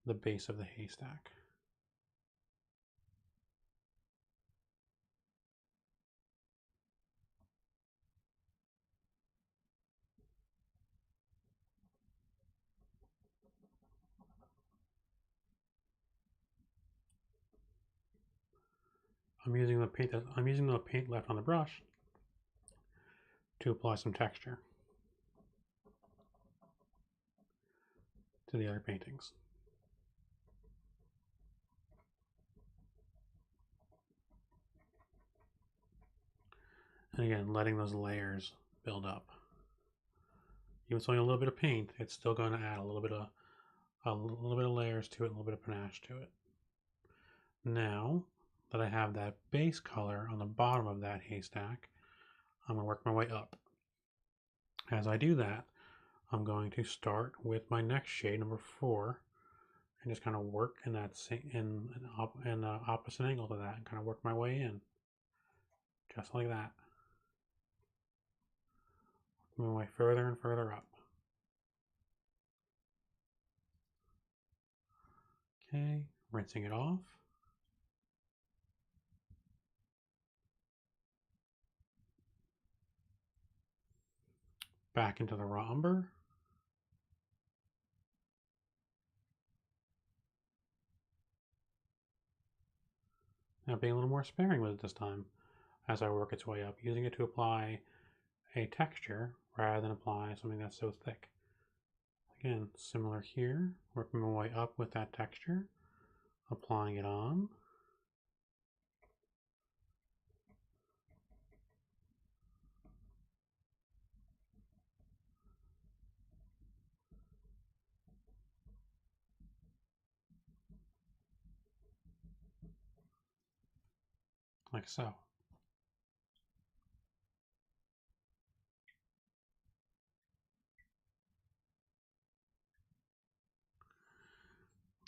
Speaker 1: the base of the haystack. I'm using the paint left on the brush to apply some texture to the other paintings. And again, letting those layers build up. Even with only a little bit of paint, it's still going to add a little bit of layers to it, a little bit of panache to it. Now that I have that base color on the bottom of that haystack, I'm going to work my way up. As I do that, I'm going to start with my next shade, number 4, and just kind of work in that opposite angle to that, and kind of work my way in, just like that. Move my way further and further up. Okay, rinsing it off. Back into the raw umber. Now being a little more sparing with it this time. as I work its way up, using it to apply a texture rather than apply something that's so thick. Again, similar here, working my way up with that texture, applying it on. Like so.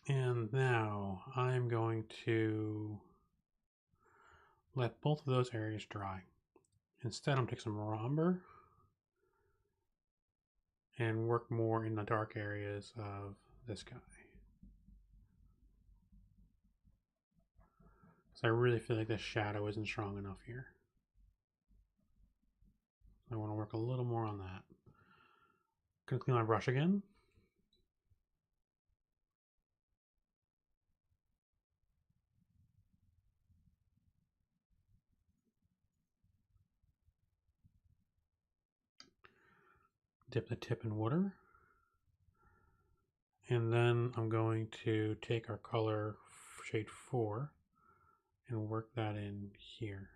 Speaker 1: And now I'm going to let both of those areas dry. Instead, I'm going to take some raw umber and work more in the dark areas of this guy. So I really feel like this shadow isn't strong enough here. I want to work a little more on that. Gonna clean my brush again. Dip the tip in water. And then I'm going to take our color shade 4 and work that in here.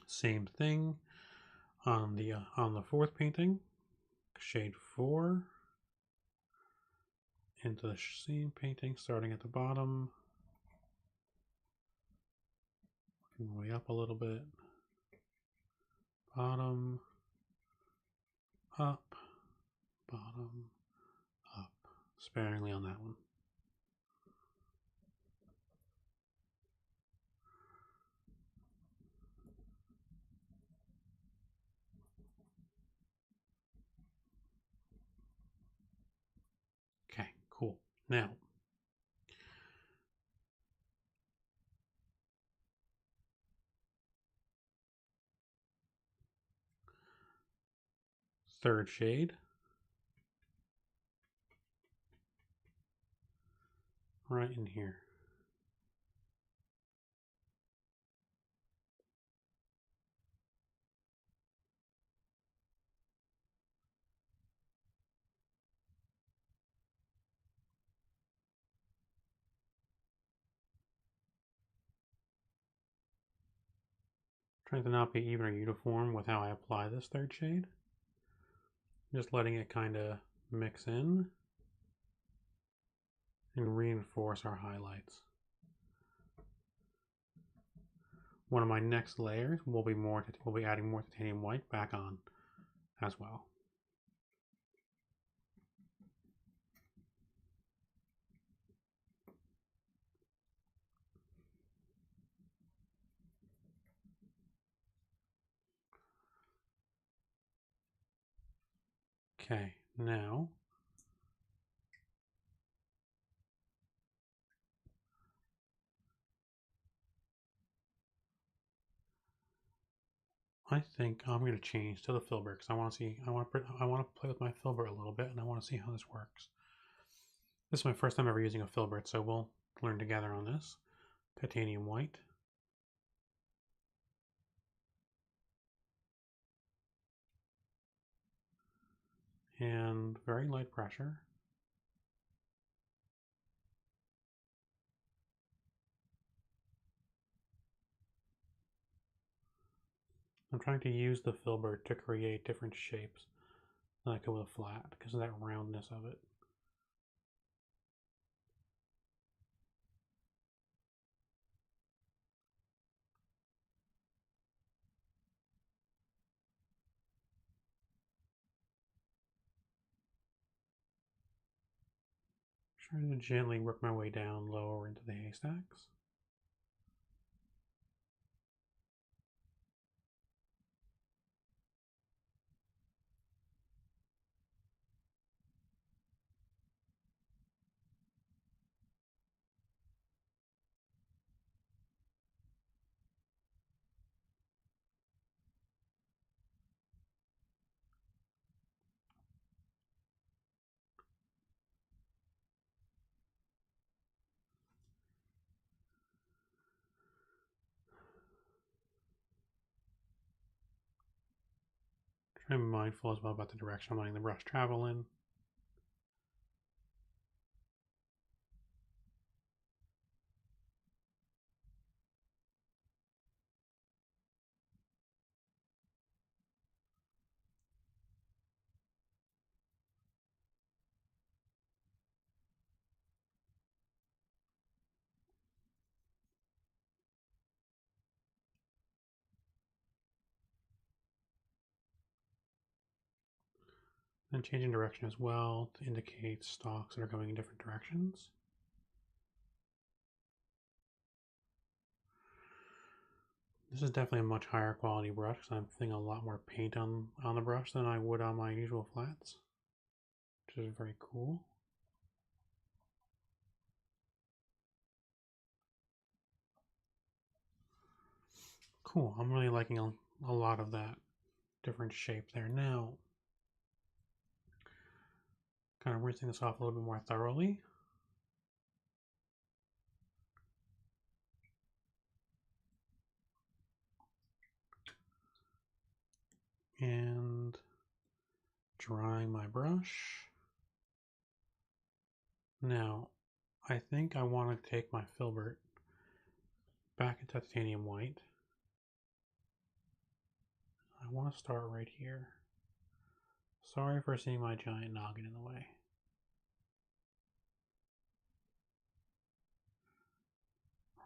Speaker 1: Same thing on the fourth painting, shade 4 into the same painting, starting at the bottom, working my way up a little bit, bottom, up, bottom, up, sparingly on that one. Okay, cool. Now, third shade, right in here. Trying to not be even or uniform with how I apply this third shade. Just letting it kind of mix in and reinforce our highlights. One of my next layers will be adding more titanium white back on as well. Okay, now I think I'm going to change to the filbert because I want to play with my filbert a little bit, and I want to see how this works. This is my first time ever using a filbert, so we'll learn together on this. Titanium white. And very light pressure. I'm trying to use the filbert to create different shapes than I could with a flat because of that roundness of it. Trying to gently work my way down lower into the haystacks. Try to be mindful as well about the direction I'm letting the brush travel in. And changing direction as well to indicate stalks that are going in different directions. This is definitely a much higher quality brush because I'm putting a lot more paint on the brush than I would on my usual flats, which is very cool. Cool, I'm really liking a lot of that different shape there. Now, kind of rinsing this off a little bit more thoroughly. And drying my brush. Now, I think I want to take my filbert back into titanium white. I want to start right here. Sorry for seeing my giant noggin in the way.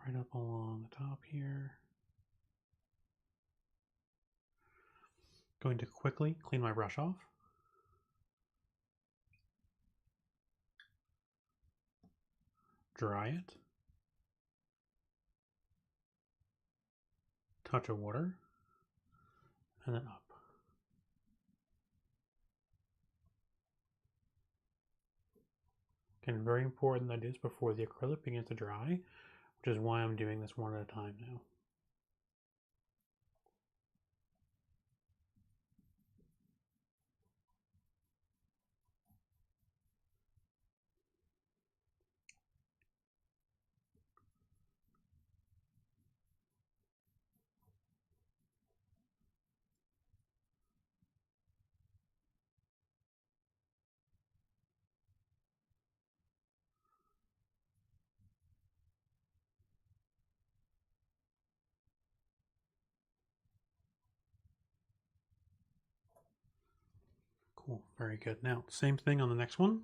Speaker 1: Right up along the top here. Going to quickly clean my brush off. Dry it. Touch of water. And then up. Again, very important that is before the acrylic begins to dry, which is why I'm doing this one at a time now. Cool, very good. Now, same thing on the next one.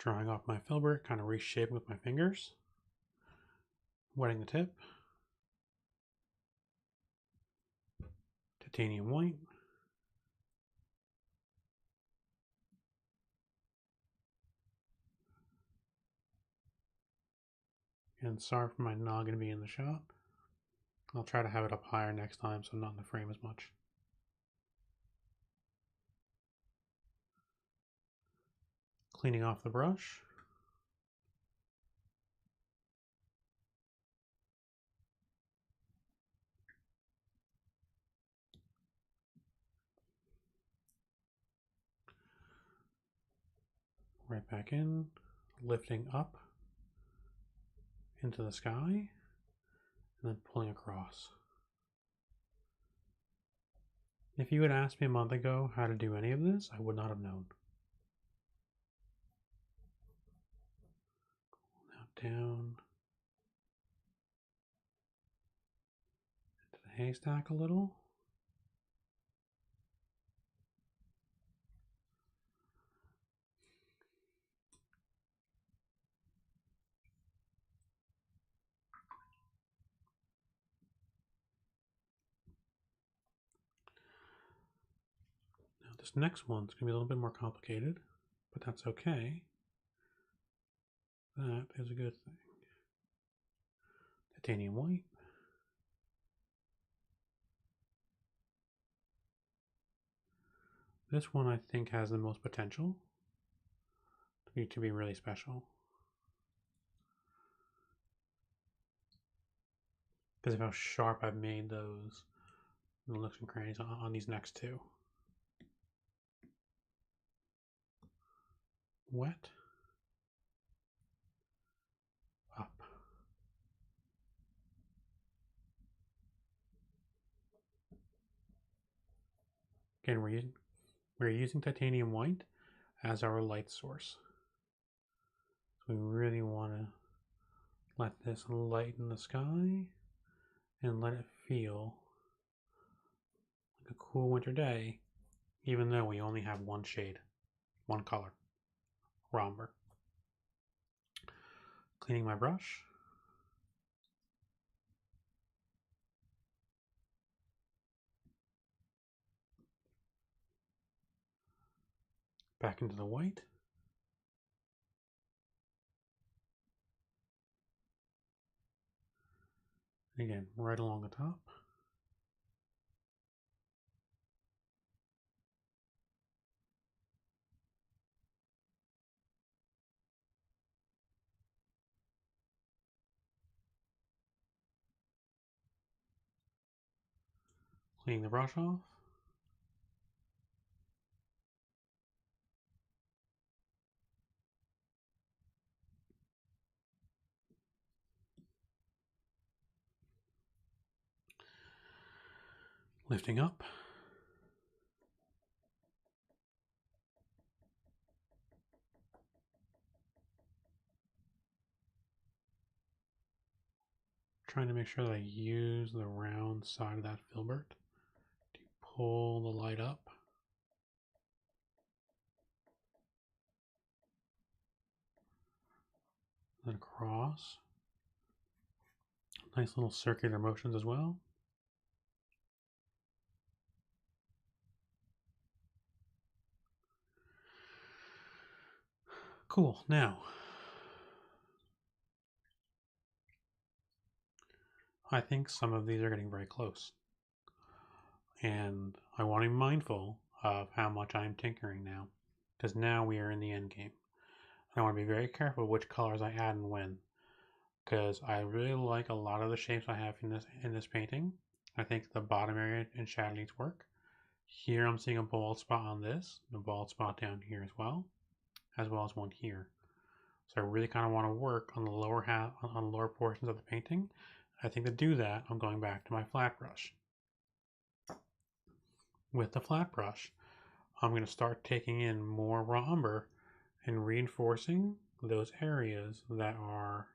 Speaker 1: Drying off my filbert, kind of reshaping with my fingers. Wetting the tip. Titanium white. And sorry for my noggin being in the shot. I'll try to have it up higher next time so I'm not in the frame as much. Cleaning off the brush. Right back in, lifting up into the sky, and then pulling across. If you had asked me a month ago how to do any of this, I would not have known. Now down into the haystack a little. Now this next one's going to be a little bit more complicated, but that's okay. That is a good thing. Titanium white. This one I think has the most potential to be really special. Because of how sharp I've made those nooks and crannies on these next two. Wet. Again, we're using titanium white as our light source. So we really want to let this lighten the sky and let it feel like a cool winter day, even though we only have one shade, one color, raw umber. Cleaning my brush. Back into the white. Again, right along the top. Cleaning the brush off. Lifting up. Trying to make sure that I use the round side of that filbert to pull the light up. Then across. Nice little circular motions as well. Cool. Now, I think some of these are getting very close. And I want to be mindful of how much I'm tinkering now, because now we are in the end game. I want to be very careful which colors I add and when, because I really like a lot of the shapes I have in this painting. I think the bottom area and shadow needs work. Here I'm seeing a bald spot on this, a bald spot down here as well as one here. So I really kind of want to work on the lower half, on the lower portions of the painting. I think to do that, I'm going back to my flat brush. With the flat brush, I'm going to start taking in more raw umber and reinforcing those areas that are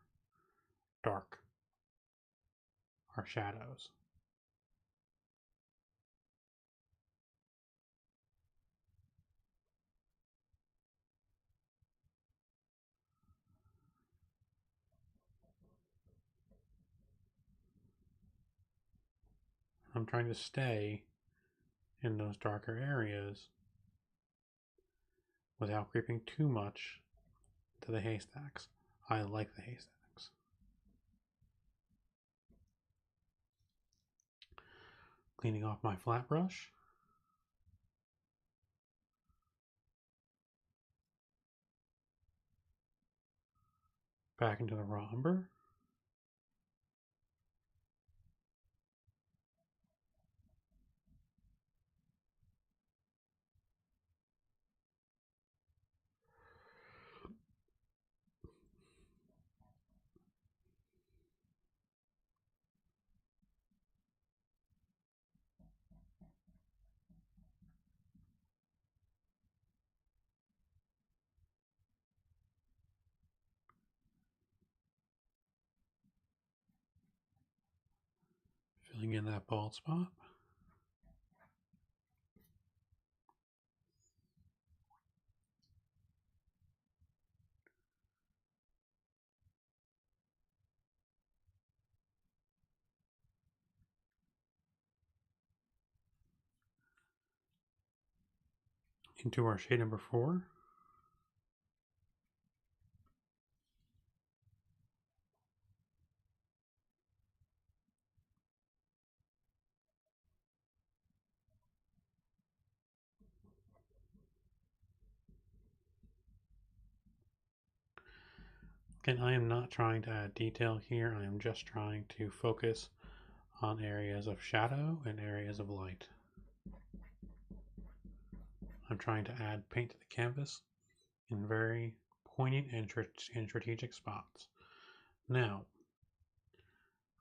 Speaker 1: dark, are shadows. I'm trying to stay in those darker areas without creeping too much to the haystacks. I like the haystacks. Cleaning off my flat brush. Back into the raw umber. Filling in that bald spot. Into our shade number 4. Again, I am not trying to add detail here. I am just trying to focus on areas of shadow and areas of light. I'm trying to add paint to the canvas in very poignant and strategic spots. Now,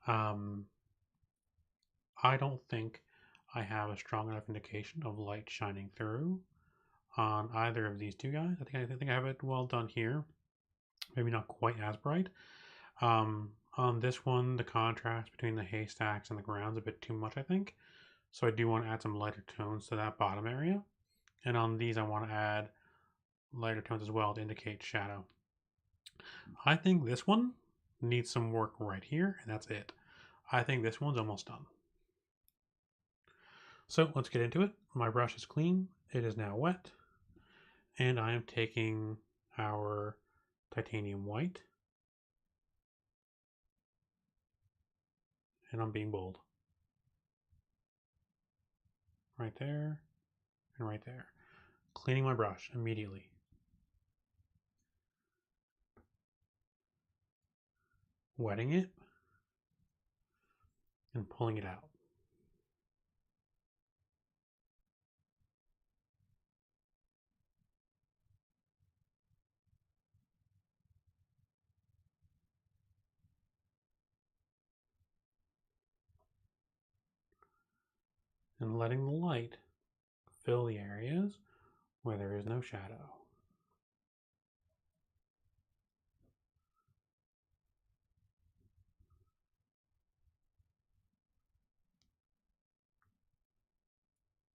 Speaker 1: I don't think I have a strong enough indication of light shining through on either of these two guys. I think I have it well done here. Maybe not quite as bright. On this one, the contrast between the haystacks and the ground's a bit too much, I think. So I do want to add some lighter tones to that bottom area. And on these, I want to add lighter tones as well to indicate shadow. I think this one needs some work right here, and that's it. I think this one's almost done. So let's get into it. My brush is clean. It is now wet. And I am taking our titanium white, and I'm being bold. Right there, and right there. Cleaning my brush immediately. Wetting it, and pulling it out. And letting the light fill the areas where there is no shadow.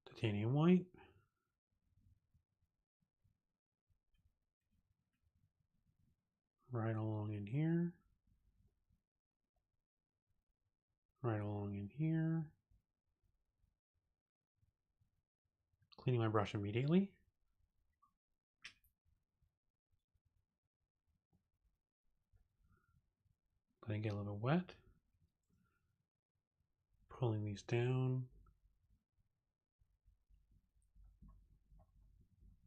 Speaker 1: Titanium white. Right along in here. Right along in here. Cleaning my brush immediately. Letting it get a little bit wet. Pulling these down.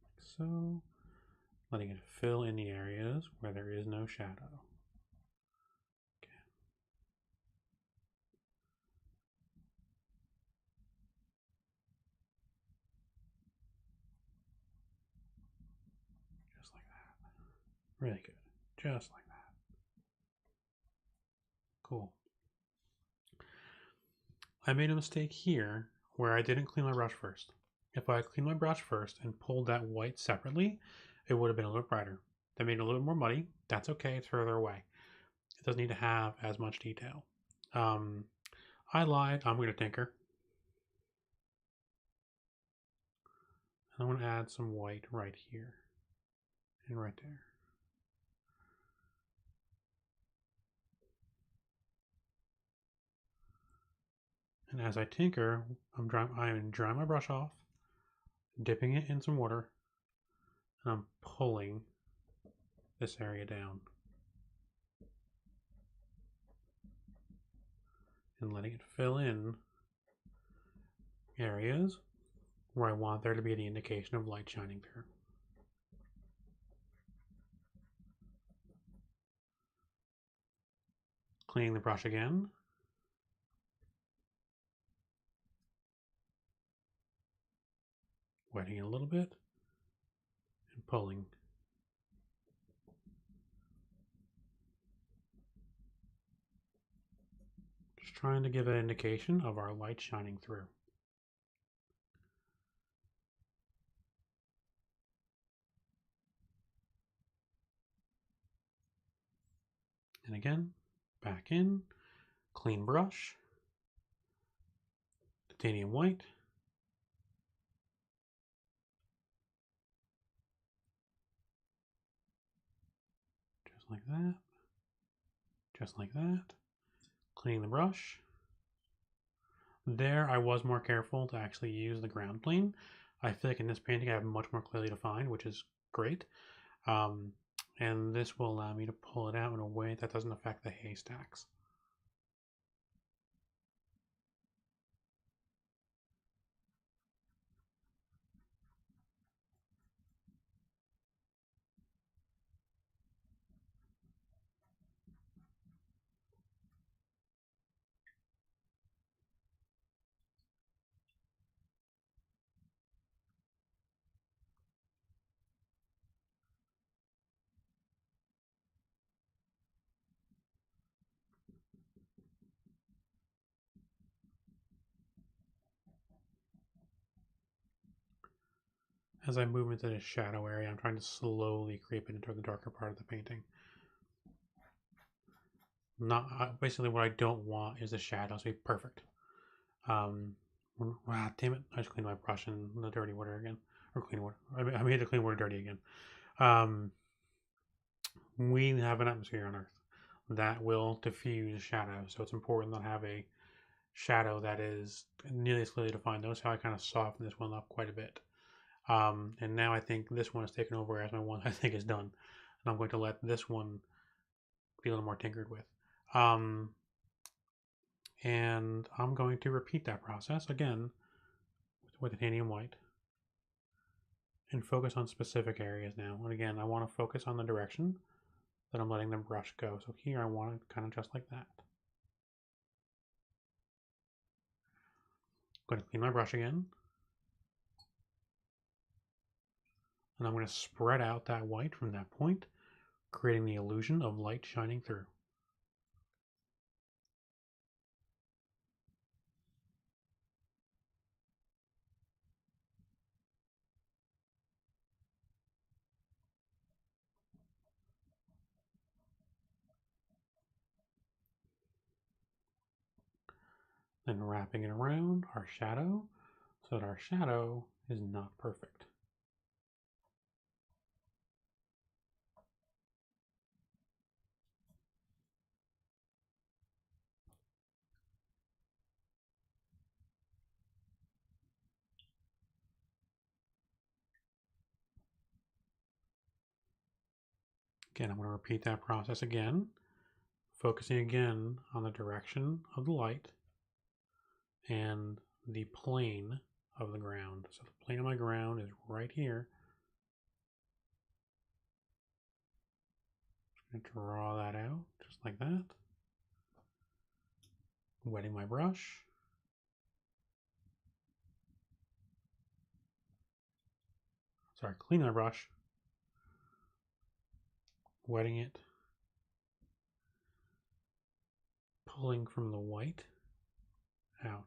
Speaker 1: Like so. Letting it fill in the areas where there is no shadow. Just like that. Really good. Just like that. Cool. I made a mistake here where I didn't clean my brush first. If I had cleaned my brush first and pulled that white separately, it would have been a little brighter. That made it a little more muddy. That's okay, it's further away. It doesn't need to have as much detail. I lied, I'm going to tinker. I'm going to add some white right here and right there. And as I tinker, I'm drying my brush off, dipping it in some water, and I'm pulling this area down and letting it fill in areas where I want there to be the indication of light shining through. Cleaning the brush again. Wetting it a little bit and pulling. Just trying to give an indication of our light shining through. And again, back in, clean brush, titanium white, just like that, just like that, cleaning the brush. There I was more careful to actually use the ground plane. I feel like in this painting I have much more clearly defined, which is great. And this will allow me to pull it out in a way that doesn't affect the haystacks. as I move into the shadow area, I'm trying to slowly creep into the darker part of the painting. Not basically what I don't want is the shadows to be perfect. Damn it! I just cleaned my brush in the dirty water again, or clean water. I made the clean water dirty again. We have an atmosphere on Earth that will diffuse shadow, so it's important to have a shadow that is nearly as clearly defined. Notice how I kind of softened this one up quite a bit. And now I think this one is taken over as my one I think is done. And I'm going to let this one be a little more tinkered with. And I'm going to repeat that process again with titanium white and focus on specific areas now. And again, I want to focus on the direction that I'm letting the brush go. So here I want it kind of just like that. I'm going to clean my brush again. And I'm going to spread out that white from that point, creating the illusion of light shining through. Then wrapping it around our shadow so that our shadow is not perfect. Again, I'm going to repeat that process again, focusing again on the direction of the light and the plane of the ground. So the plane of my ground is right here. I'm going to draw that out just like that. Wetting my brush. Sorry, clean my brush. Wetting it. Pulling from the white out.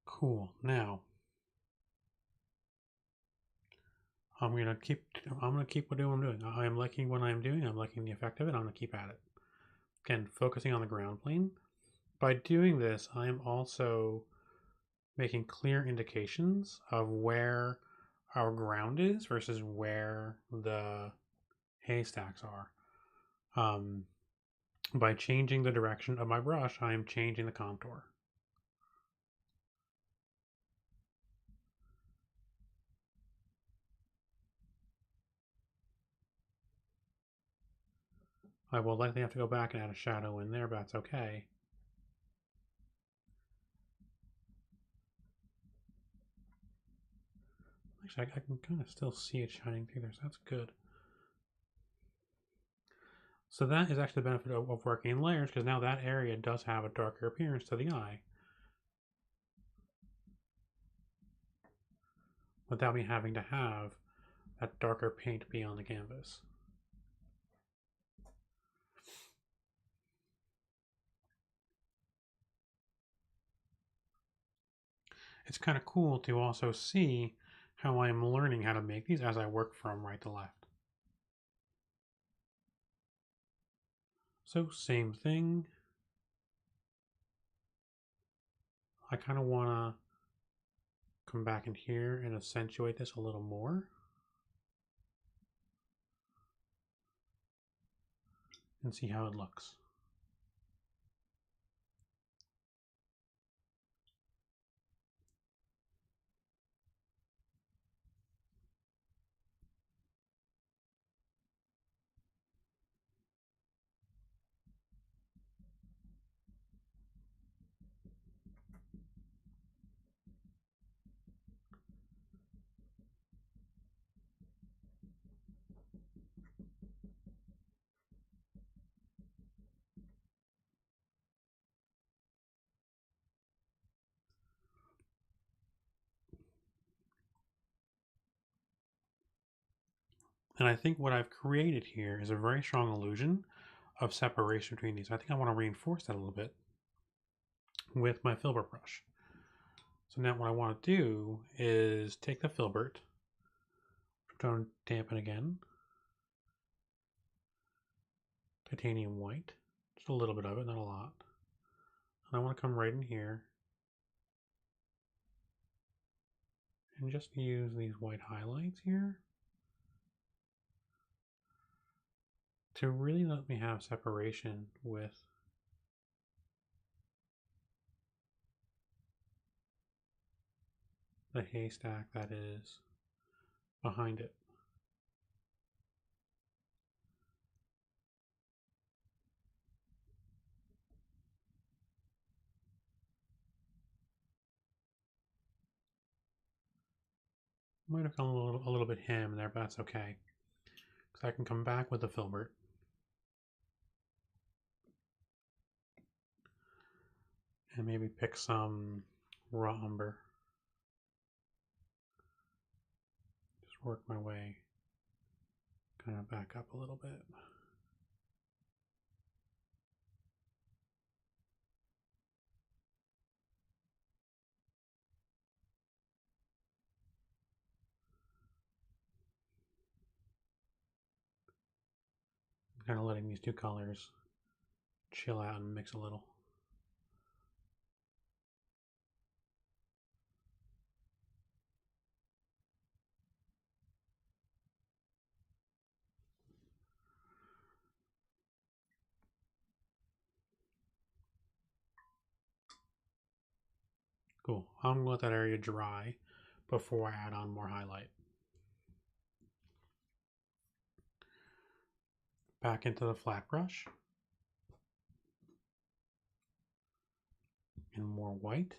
Speaker 1: Cool. Now I'm gonna keep what I'm doing. I am liking what I'm doing. I'm liking the effect of it. I'm gonna keep at it. Again, focusing on the ground plane. By doing this, I am also making clear indications of where our ground is versus where the haystacks are. By changing the direction of my brush, I am changing the contour. I will likely have to go back and add a shadow in there, but that's okay. Actually, I can kind of still see it shining through there, so that's good. So that is actually the benefit of working in layers, because now that area does have a darker appearance to the eye, without me having to have that darker paint be on the canvas. It's kind of cool to also see how I'm learning how to make these as I work from right to left. So same thing. I kind of want to come back in here and accentuate this a little more. And see how it looks. And I think what I've created here is a very strong illusion of separation between these. I think I want to reinforce that a little bit with my filbert brush. So now what I want to do is take the filbert, tone dampen again, titanium white, just a little bit of it, not a lot. And I want to come right in here and just use these white highlights here to really let me have separation with the haystack that is behind it. Might have gone a little bit ham there, but that's okay. Because I can come back with the filbert. And maybe pick some raw umber. Just work my way kind of back up a little bit. Kind of letting these two colors chill out and mix a little. Cool. I'm going to let that area dry before I add on more highlight. Back into the flat brush. And more white.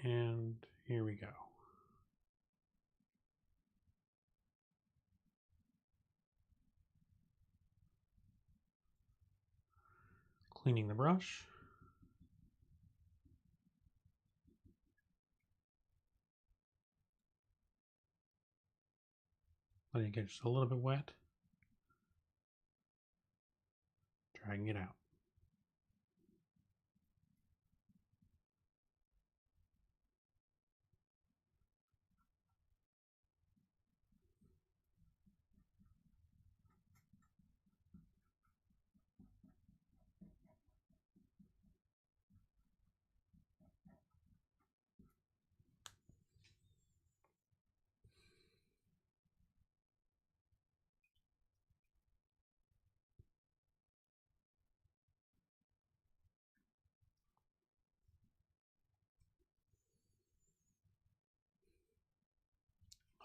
Speaker 1: And here we go. Cleaning the brush. Letting it get just a little bit wet. Dragging it out.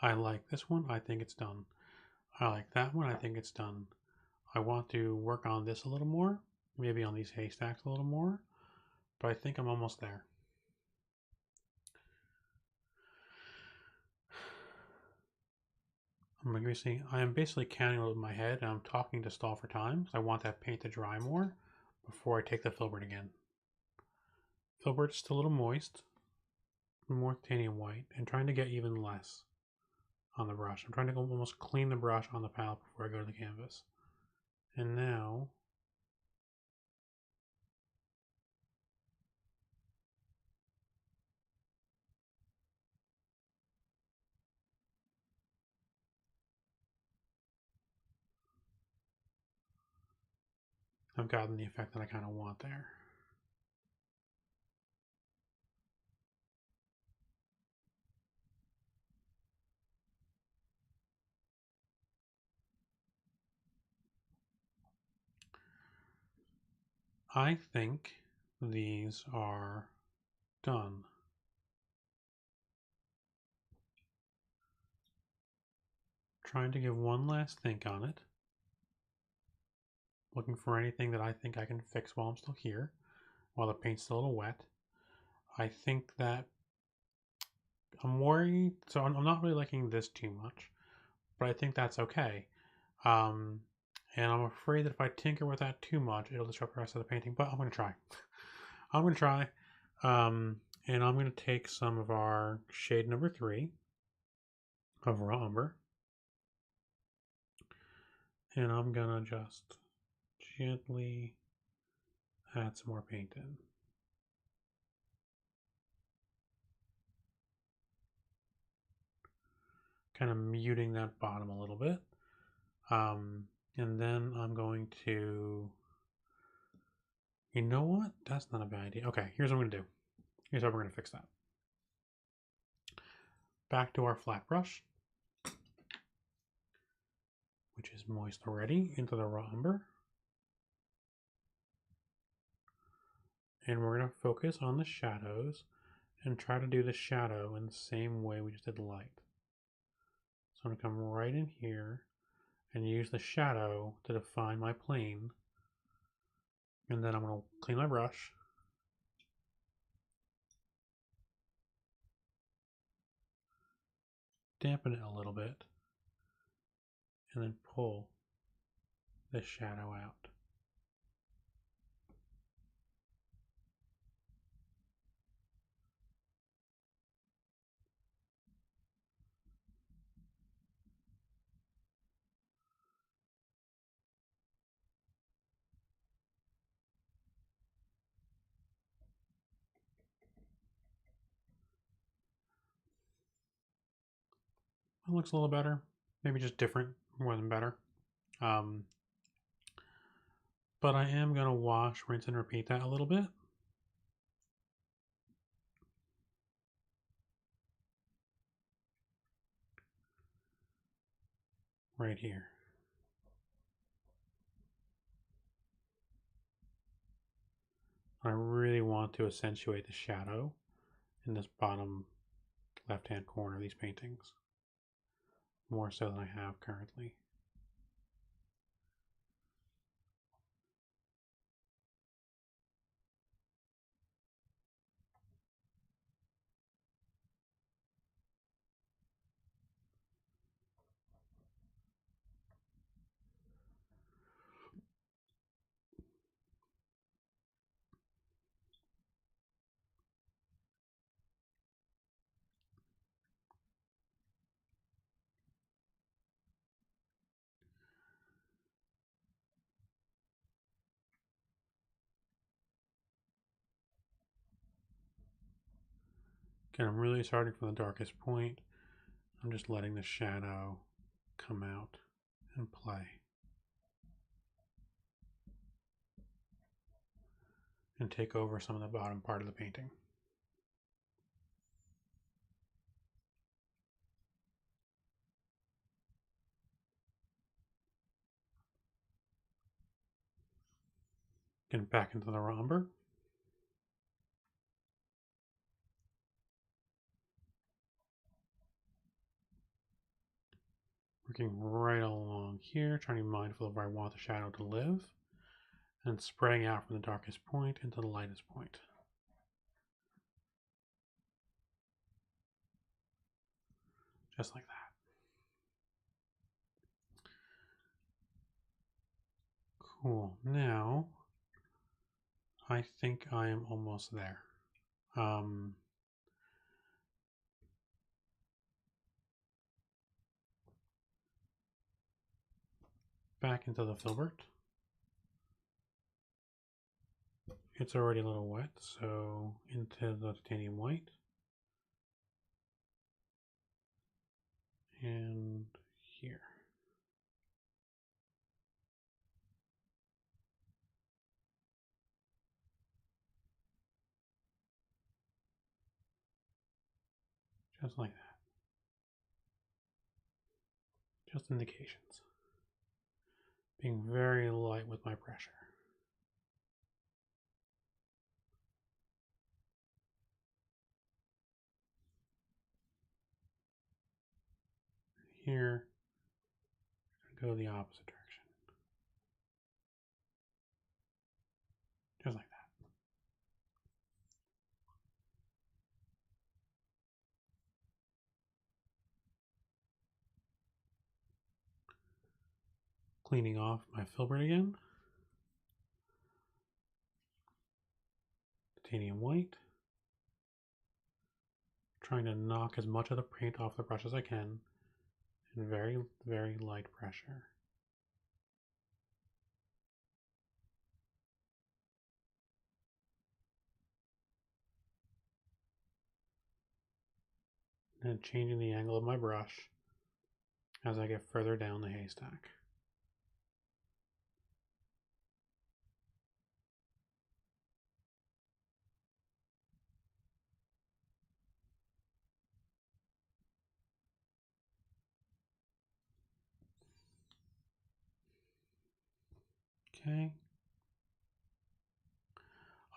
Speaker 1: I like this one. I think it's done. I like that one. I think it's done. I want to work on this a little more. Maybe on these haystacks a little more. But I think I'm almost there. I am basically counting with my head and I'm talking to stall for time. So I want that paint to dry more before I take the filbert again. Filbert's still a little moist. More titanium white and trying to get even less on the brush. I'm trying to almost clean the brush on the palette before I go to the canvas. And now I've gotten the effect that I kind of want there. I think these are done. Trying to give one last think on it. Looking for anything that I think I can fix while I'm still here, while the paint's still a little wet. I think that I'm worried, so I'm not really liking this too much, but I think that's okay. And I'm afraid that if I tinker with that too much, it'll disrupt the rest of the painting, but I'm going to try. I'm going to try. And I'm going to take some of our shade number 3 of raw umber, and I'm going to just gently add some more paint in. Kind of muting that bottom a little bit. And then I'm going to, you know what? That's not a bad idea. Okay, here's what I'm going to do. Here's how we're going to fix that. Back to our flat brush, which is moist already, into the raw umber. And we're going to focus on the shadows and try to do the shadow in the same way we just did the light. So I'm going to come right in here and use the shadow to define my plane. And then I'm going to clean my brush. Dampen it a little bit. And then pull the shadow out. It looks a little better. Maybe just different more than better. But I am going to wash, rinse, and repeat that a little bit. Right here. I really want to accentuate the shadow in this bottom left-hand corner of these paintings, more so than I have currently. Again, I'm really starting from the darkest point. I'm just letting the shadow come out and play. And take over some of the bottom part of the painting. Getting back into the umber. Working right along here, trying to be mindful of where I want the shadow to live, and spreading out from the darkest point into the lightest point. Just like that. Cool. Now, I think I am almost there. Back into the filbert. It's already a little wet, so into the titanium white. And here. Just like that. Just indications. Being very light with my pressure. Here, go the opposite direction. Just like that. Cleaning off my filbert again. Titanium white. Trying to knock as much of the paint off the brush as I can in very, very light pressure. And changing the angle of my brush as I get further down the haystack. Okay.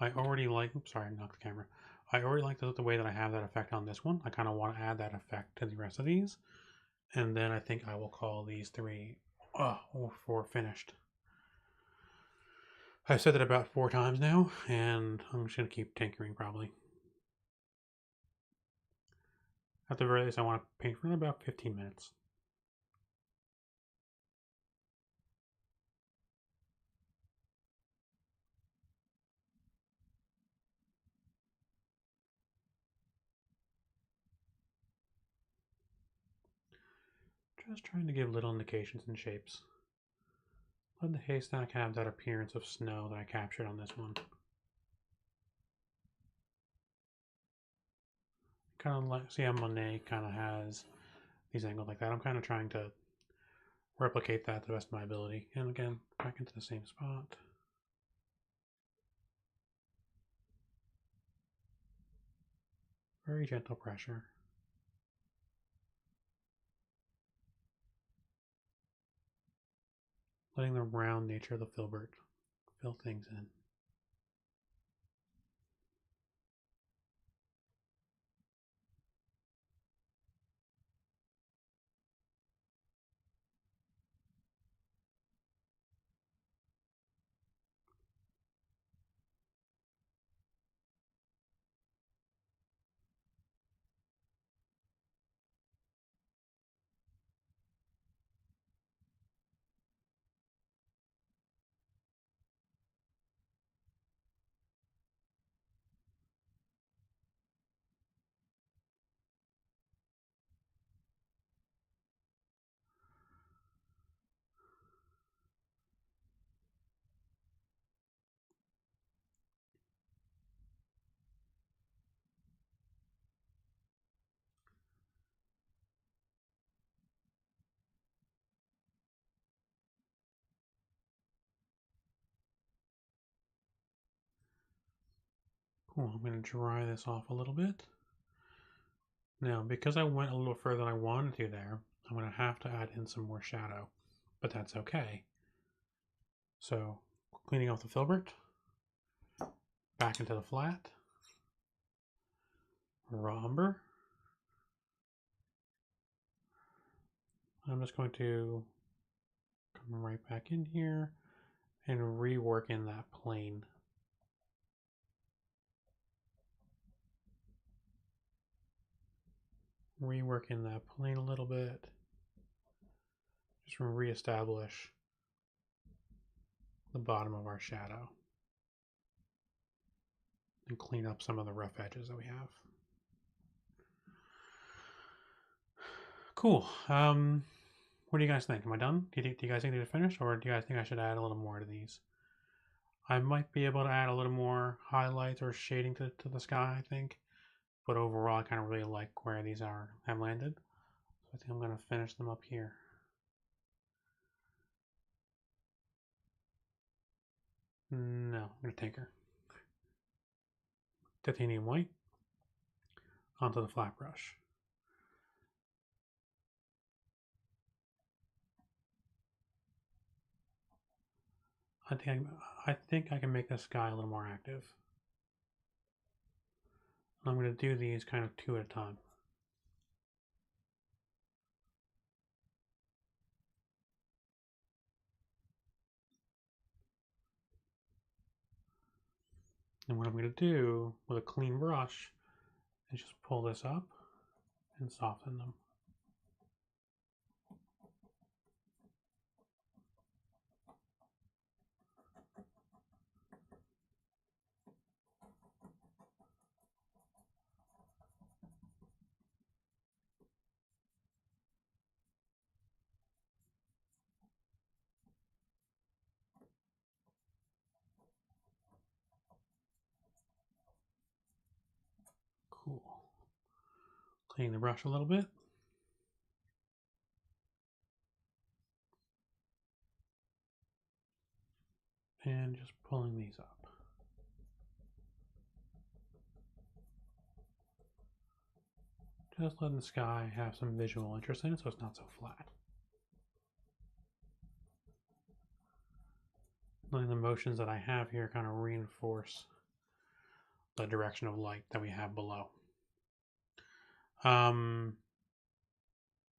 Speaker 1: I already like, oops, sorry, I knocked the camera. I already like the way that I have that effect on this one. I kind of want to add that effect to the rest of these. And then I think I will call these three or 4 finished. I've said that about 4 times now, and I'm just going to keep tinkering probably. At the very least, I want to paint for about 15 minutes. Just trying to give little indications and shapes. Let the haystack have that appearance of snow that I captured on this one. Kind of like, see how Monet kind of has these angles like that. I'm kind of trying to replicate that to the best of my ability. And again, back into the same spot. Very gentle pressure. Letting the round nature of the filbert fill things in. Cool, I'm going to dry this off a little bit. Now, because I went a little further than I wanted to there, I'm going to have to add in some more shadow, but that's okay. So, cleaning off the filbert, back into the flat, raw umber. I'm just going to come right back in here and rework in that plane. Rework in that plane a little bit. Just reestablish the bottom of our shadow. And clean up some of the rough edges that we have. Cool. What do you guys think? Am I done? Do you guys think they're finished, or do you guys think I should add a little more to these? I might be able to add a little more highlights or shading to the sky, I think. But overall, I kind of really like where these have landed. So I think I'm going to finish them up here. No, I'm going to tinker. Titanium white onto the flat brush. I think I can make this sky a little more active. I'm going to do these kind of 2 at a time. And what I'm going to do with a clean brush is just pull this up and soften them. cleaning the brush a little bit. And just pulling these up. Just letting the sky have some visual interest in it so it's not so flat. Letting the motions that I have here kind of reinforce the direction of light that we have below.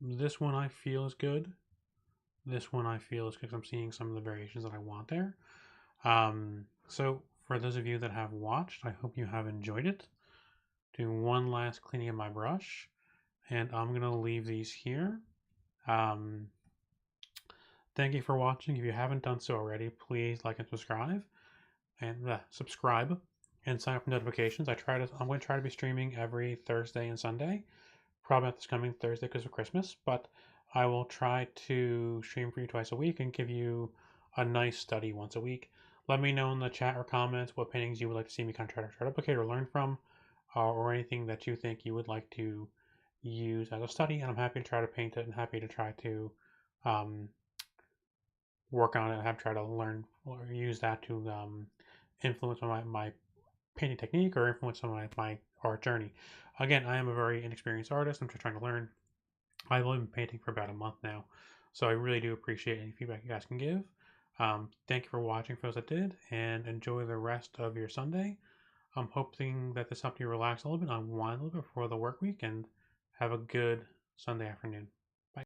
Speaker 1: This one I feel is good. This one I feel is good because I'm seeing some of the variations that I want there. So for those of you that have watched, I hope you have enjoyed it. Do one last cleaning of my brush, and I'm going to leave these here. Thank you for watching. If you haven't done so already, please like and subscribe, and sign up for notifications. I'm going to try to be streaming every Thursday and Sunday. Probably not this coming Thursday because of Christmas, but I will try to stream for you twice a week and give you a nice study once a week. Let me know in the chat or comments what paintings you would like to see me kind of try to replicate or learn from, or anything that you think you would like to use as a study, and I'm happy to try to paint it and happy to try to work on it and have try to learn or use that to influence my painting technique or influence some of my art journey. Again, I am a very inexperienced artist. I'm just trying to learn. I've only been painting for about a month now, so I really do appreciate any feedback you guys can give. Thank you for watching for those that did, and enjoy the rest of your Sunday. I'm hoping that this helped you relax a little bit, unwind a little bit before the work week, and have a good Sunday afternoon.